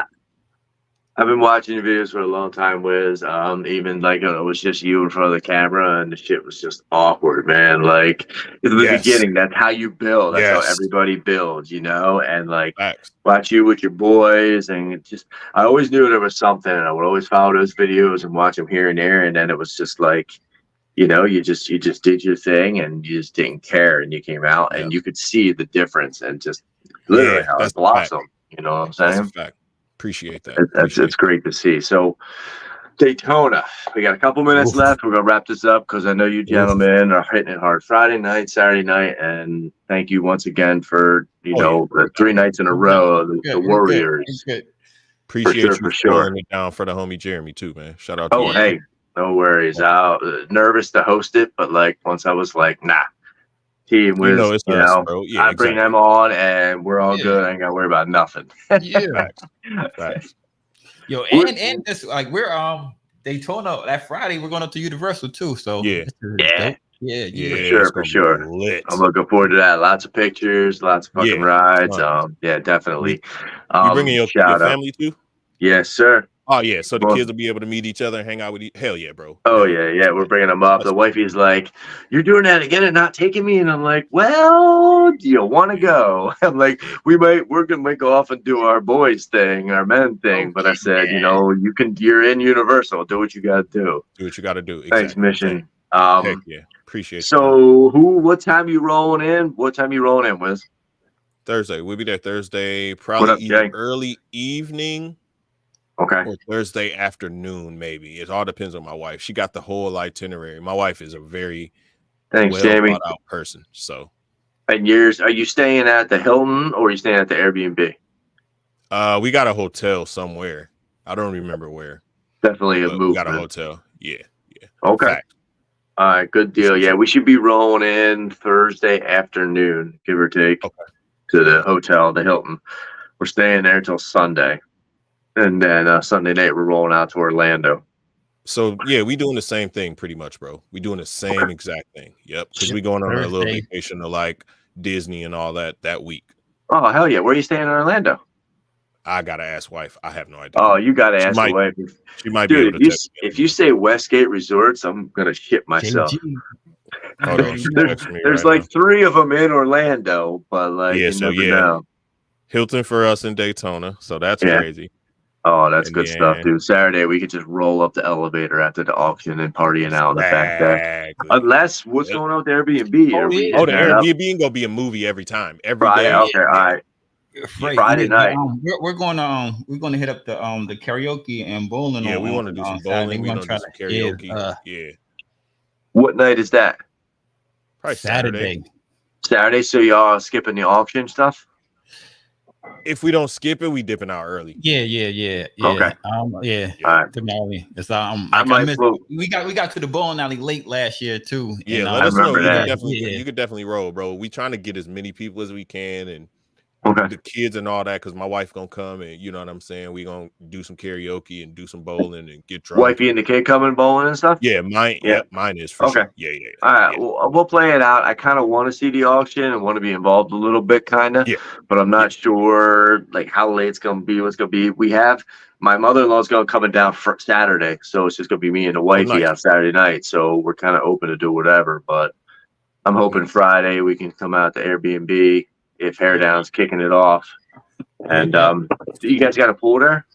A: I've been watching your videos for a long time, Wiz. Even like it was just you in front of the camera, and the shit was just awkward, man. Like in the beginning, that's how you build. That's how everybody builds, you know. And like watch you with your boys, and it just I always knew there was something. And I would always follow those videos and watch them here and there, and then it was just like, you know, you just did your thing, and you just didn't care, and you came out, and you could see the difference, and just literally how it blossomed. You know what I'm saying?
C: That's a fact. Appreciate that.
A: It's great to see. So Daytona, we got a couple minutes left. We're gonna wrap this up because I know you gentlemen are hitting it hard Friday night, Saturday night, and thank you once again for the 3 nights in a row. The Warriors.
C: Appreciate you for sure. It down for the homie Jeremy too, man. Shout out to you.
A: Hey, no worries. I was nervous to host it, but like once I was like, nah. Team with
C: bro. Yeah,
A: I bring them on and we're all good. I ain't gotta worry about nothing.
C: Facts.
B: Yo, and this like we're Daytona that Friday. We're going up to Universal too. So
A: for sure. I'm looking forward to that. Lots of pictures, lots of fucking rides. Definitely.
C: You bringing your family too?
A: Yes, sir.
C: Oh yeah, so the kids will be able to meet each other and hang out with you. Hell yeah, bro.
A: Oh yeah, we're bringing them up. The wifey's like, "You're doing that again and not taking me," and I'm like, "Well, do you want to go?" I'm like, we're gonna go off and do our boys thing, our men thing. But I said, you're in Universal. Do what you gotta do.
C: Do what you gotta do. Exactly.
A: Thanks, Mission.
C: Heck yeah, appreciate it.
A: So what time you rolling in? What time you rolling in, Wiz?
C: Thursday. We'll be there Thursday, probably either early evening.
A: Okay.
C: Or Thursday afternoon, maybe. It all depends on my wife. She got the whole itinerary. My wife is a very
A: Jamie.
C: thought out person. So,
A: and are you staying at the Hilton or are you staying at the Airbnb?
C: We got a hotel somewhere. I don't remember where.
A: Definitely a move.
C: We got a hotel. Yeah.
A: Okay. Fact. All right, good deal. Yeah, we should be rolling in Thursday afternoon, give or take, to the hotel, the Hilton. We're staying there till Sunday. And then Sunday night, we're rolling out to Orlando.
C: So, yeah, we doing the same thing pretty much, bro. We doing the same exact thing. Yep. Because we going on a little vacation to like Disney and all that week.
A: Oh, hell yeah. Where are you staying in Orlando?
C: I gotta ask wife. I have no idea.
A: Oh, you gotta ask your wife.
C: She might
A: Dude,
C: be able to
A: if you say Westgate Resorts, I'm gonna shit myself.
C: Hold on,
A: there's like 3 of them in Orlando, but like you never know.
C: Hilton for us in Daytona, so that's crazy.
A: Oh, that's good stuff, dude. Saturday we could just roll up the elevator after the auction and partying out in the back there. Unless what's going on with the Airbnb?
C: The Airbnb gonna be a movie every time, every
A: Friday,
C: day.
A: Okay, all right. Friday night.
B: We're going to hit up the karaoke and bowling.
C: Yeah, we want to do some bowling. We want to do some karaoke.
A: What night is that?
C: Probably Saturday.
A: Saturday. So y'all skipping the auction stuff?
C: If we don't skip it, we dipping out early.
B: Yeah.
A: Okay.
B: All right. Definitely. It's we got to the bowling alley late last year too.
C: Yeah,
B: and,
C: let us know.
A: That.
C: You could definitely roll, bro. We trying to get as many people as we can and the kids and all that, because my wife gonna come and you know what I'm saying. We gonna do some karaoke and do some bowling and get drunk.
A: Wifey and the kid coming bowling and stuff.
C: Yeah, mine is for sure. Yeah.
A: All right, we'll play it out. I kind of want to see the auction and want to be involved a little bit, kind of.
C: Yeah.
A: But I'm not sure like how late it's gonna be. What's gonna be? We have my mother-in-law's gonna coming down for Saturday, so it's just gonna be me and the wifey out Saturday night. So we're kind of open to do whatever. But I'm hoping Friday we can come out to Airbnb. If Hair Down's kicking it off. And you guys got a pool there?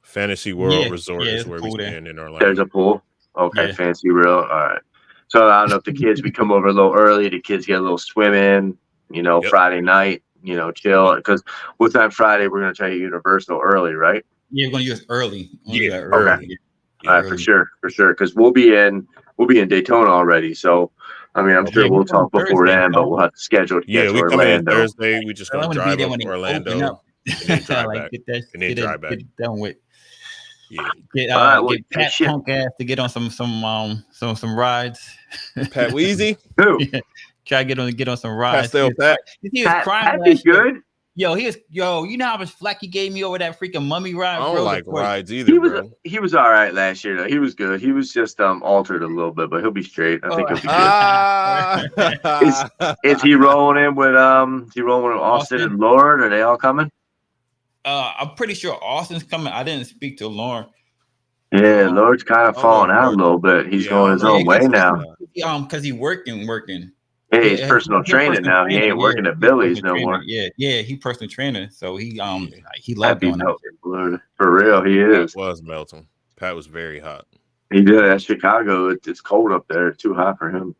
C: Fantasy World Resort is where we stand in Orlando.
A: There's a pool? Okay, Fantasy World. All right. So I don't know if the kids, we come over a little early, the kids get a little swim in, Friday night, chill. Because what time Friday we're going to try to Universal early, right?
B: Yeah, we're going to use early.
A: Okay. All right, for sure. Because we'll be in Daytona already, so I mean, I'm sure we'll talk before then, but we'll have to schedule to get to Orlando.
C: We come in Thursday. We just gonna drive up to Orlando and then drive back.
B: Get done with.
C: Yeah.
B: Get Pat punk ass to get on some rides.
C: Pat Weezy.
A: Who?
B: Try to get on some rides.
A: Pat.
B: He was crying.
A: Pat's good.
B: You know how much flack he gave me over that freaking mummy ride?
C: I don't like rides either.
A: He was all right last year though. He was good. He was just altered a little bit, but he'll be straight. I think he'll be good. Is he rolling in with Austin and Lauren? Are they all coming?
B: I'm pretty sure Austin's coming. I didn't speak to Lauren.
A: Yeah, Lauren's kind of falling out a little bit. He's going his own way now.
B: Because he's working.
A: Yeah, he's personal training now. He ain't working at Billy's no more.
B: Yeah, he personal trainer. So he loved doing
A: it. For real, he is.
C: Pat was melting. Pat was very hot.
A: He did. That's Chicago. It's cold up there. It's too hot for him.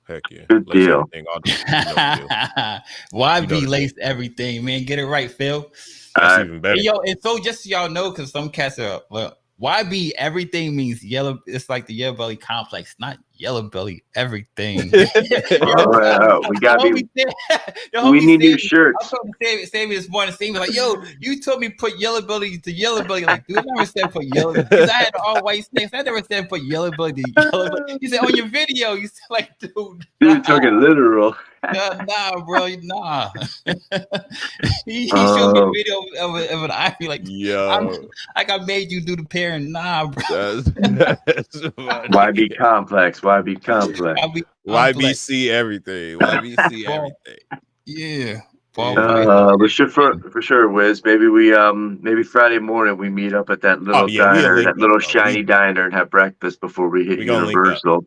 C: Heck yeah.
A: Good deal.
B: YB laced everything, man. Get it right, Phil.
C: That's even better.
B: And so just so y'all know, because some cats are YB everything means yellow. It's like the yellow belly complex, not yellow belly everything.
A: We need new shirts.
B: I was talking to Sammy this morning. Sammy was like, "Yo, you told me put yellow belly to yellow belly." Like, dude, I never said put yellow. Because I had all white snakes. I never said put yellow belly to yellow belly. You said on your video, you said like, dude,
A: you took it literal.
B: Nah, bro, nah. he showed me a video of an ivy like, I made you do the pairing. Nah, bro.
A: YB complex.
C: YBC everything. YBC everything.
B: Yeah.
A: For sure, Wiz. Maybe Friday morning we meet up at that little diner, that little shiny diner, and have breakfast before we hit Universal.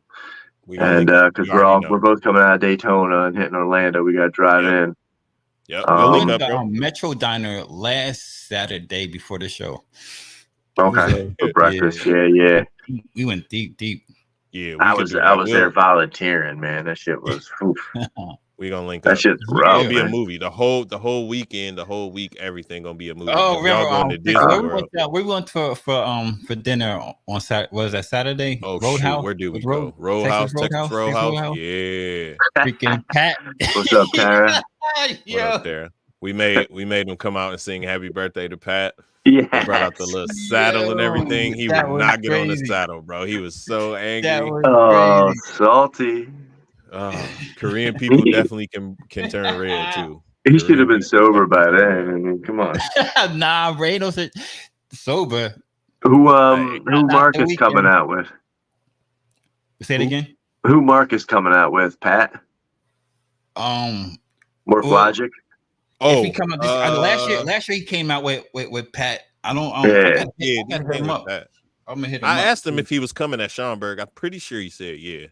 A: And because we're both coming out of Daytona and hitting Orlando, we got to drive in.
C: Yeah,
B: we went to Metro Diner last Saturday before the show.
A: Okay, for breakfast. Yeah.
B: We went deep.
A: Yeah, I was there volunteering, man. That shit was.
C: We gonna link
A: that
C: up.
A: Shit's rough.
C: It'll be a movie. The whole weekend, the whole week, everything gonna be a movie.
B: Oh, remember? We went for dinner on Saturday. Was that Saturday?
C: Oh,
B: Roadhouse.
C: Where do we go? Texas Roadhouse. Yeah.
B: Freaking Pat.
A: What's up, Karen?
C: What up there? We made them come out and sing "Happy Birthday" to Pat.
A: Yeah.
C: Brought out the little saddle and everything. He would not get on the saddle, bro. He was so angry.
A: Salty.
C: Korean people definitely can turn red too.
A: He should have been sober by then. I mean, come on.
B: Nah, Ray don't say sober.
A: Who Mark is coming out with?
B: Say it again.
A: Who Mark is coming out with? Pat.
B: Morph
A: Logic.
B: if he come out last year he came out with Pat. I gotta hit him up. I'm gonna hit him up.
C: I asked him if he was coming at Schaumburg. I'm pretty sure he said yeah.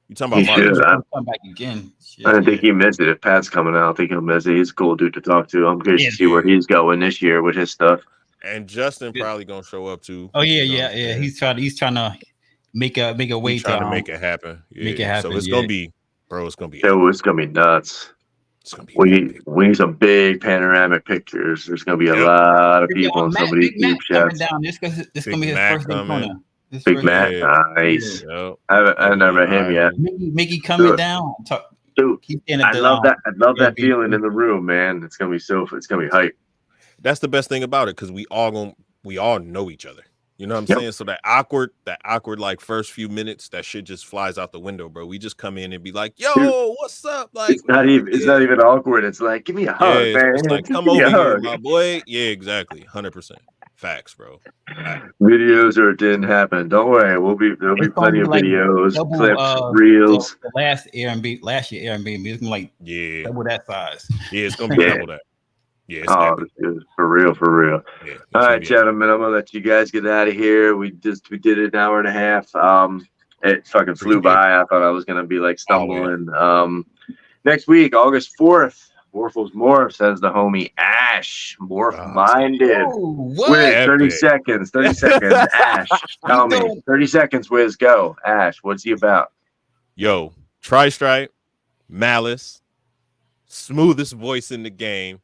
C: You talking
A: He
C: about
A: should.
B: Come back again.
A: I don't think he missed it. If Pat's coming out, I think he'll miss it. He's a cool dude to talk to. I'm curious to see where he's going this year with his stuff.
C: And Justin probably gonna show up too.
B: Oh yeah. He's trying to make a way
C: to make it happen. Yeah.
B: Make it happen.
C: So it's gonna be, bro. It's gonna be.
A: It's gonna be nuts. It's gonna be. We need some big panoramic pictures. There's gonna be a lot of people in some of these deep shots.
B: This gonna be his first Daytona.
A: Big Matt, nice.
C: Yeah.
A: I never met him yet.
B: Mickey coming down.
A: Dude, I love that. I love that feeling in the room, man. It's gonna be hype.
C: That's the best thing about it because we all know each other. You know what I'm saying? So that awkward like first few minutes, that shit just flies out the window, bro. We just come in and be like, "Yo, dude, what's up?" Like
A: it's not even awkward. It's like, give me a hug, man.
C: It's like, come over here, my boy. Yeah, exactly. 100%. Facts, bro.
A: Videos or it didn't happen. Don't worry. There'll be plenty of videos, clips, reels.
B: The last year Airbnb, it's like double that size.
C: Yeah, it's gonna be double that. Yeah,
A: it's for real. Yeah, all right, gentlemen, I'm gonna let you guys get out of here. We did an hour and a half. It fucking flew by. I thought I was gonna be like stumbling. Next week, August 4th. Warfel's Morphs has the homie Ash, Morph-minded. Wiz, 30 seconds. Ash, tell me. 30 seconds, Wiz, go. Ash, what's he about?
C: Yo, tri-stripe, malice, smoothest voice in the game.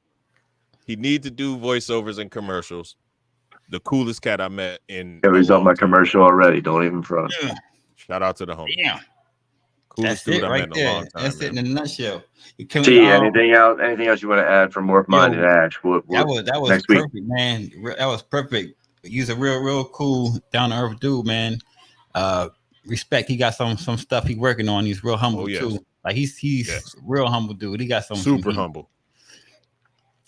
C: He needs to do voiceovers and commercials. The coolest cat I met in.
A: Yeah, he's on my commercial already. Don't even front.
C: Yeah. Shout out to the homie.
B: Yeah.
C: Coolest dude I met in a long time.
B: That's it in a nutshell.
A: Anything else you want to add from Morph-minded Ash?
B: That was perfect, man. That was perfect. He's a real cool, down to earth dude, man. Respect. He got some stuff he's working on. He's real humble too. Like he's real humble dude. He got some
C: super humble.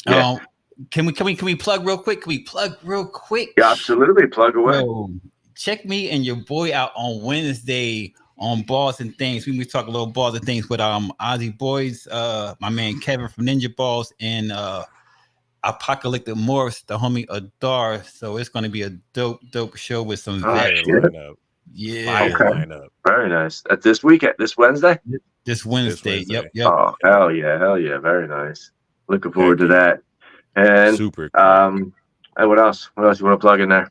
B: Can we plug real quick?
A: Yeah, absolutely. Plug away.
B: Check me and your boy out on Wednesday on Balls and Things. We talk a little Balls and Things with Ozzy Boys, my man Kevin from Ninja Balls, and Apocalyptic Morphs, the homie Adar. So it's gonna be a dope show with some
C: lineup.
B: Yeah.
C: Lineup.
A: Very nice. At this Wednesday?
B: This Wednesday. Yep.
A: Oh, hell yeah. Very nice. Looking forward to that. And
C: super.
A: And what else? What else you want to plug in there?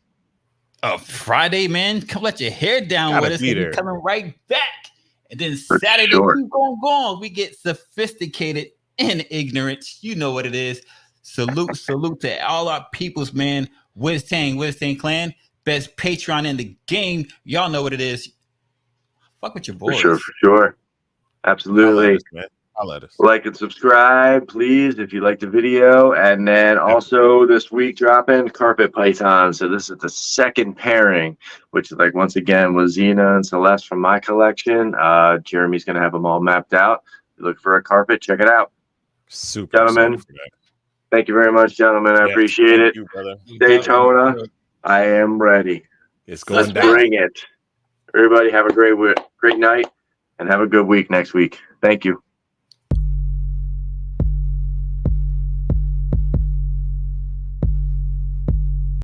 B: Friday, man, come let your hair down with us. We're coming right back. And then Saturday, keep going. We get sophisticated and ignorant. You know what it is. Salute to all our peoples, man. WisTang Clan, best Patreon in the game. Y'all know what it is. Fuck with your boys.
A: For sure. Absolutely.
C: Let us.
A: Like and subscribe, please, if you like the video. And then also this week dropping Carpet Pythons. So this is the second pairing, which like once again was Xena and Celeste from my collection. Jeremy's gonna have them all mapped out. If you look for a carpet, check it out.
C: Super,
A: gentlemen. Thank you very much, gentlemen. I appreciate it.
C: You, brother.
A: Daytona, I am ready.
C: It's going
A: Let's bring it. Everybody have a great night and have a good week next week. Thank you.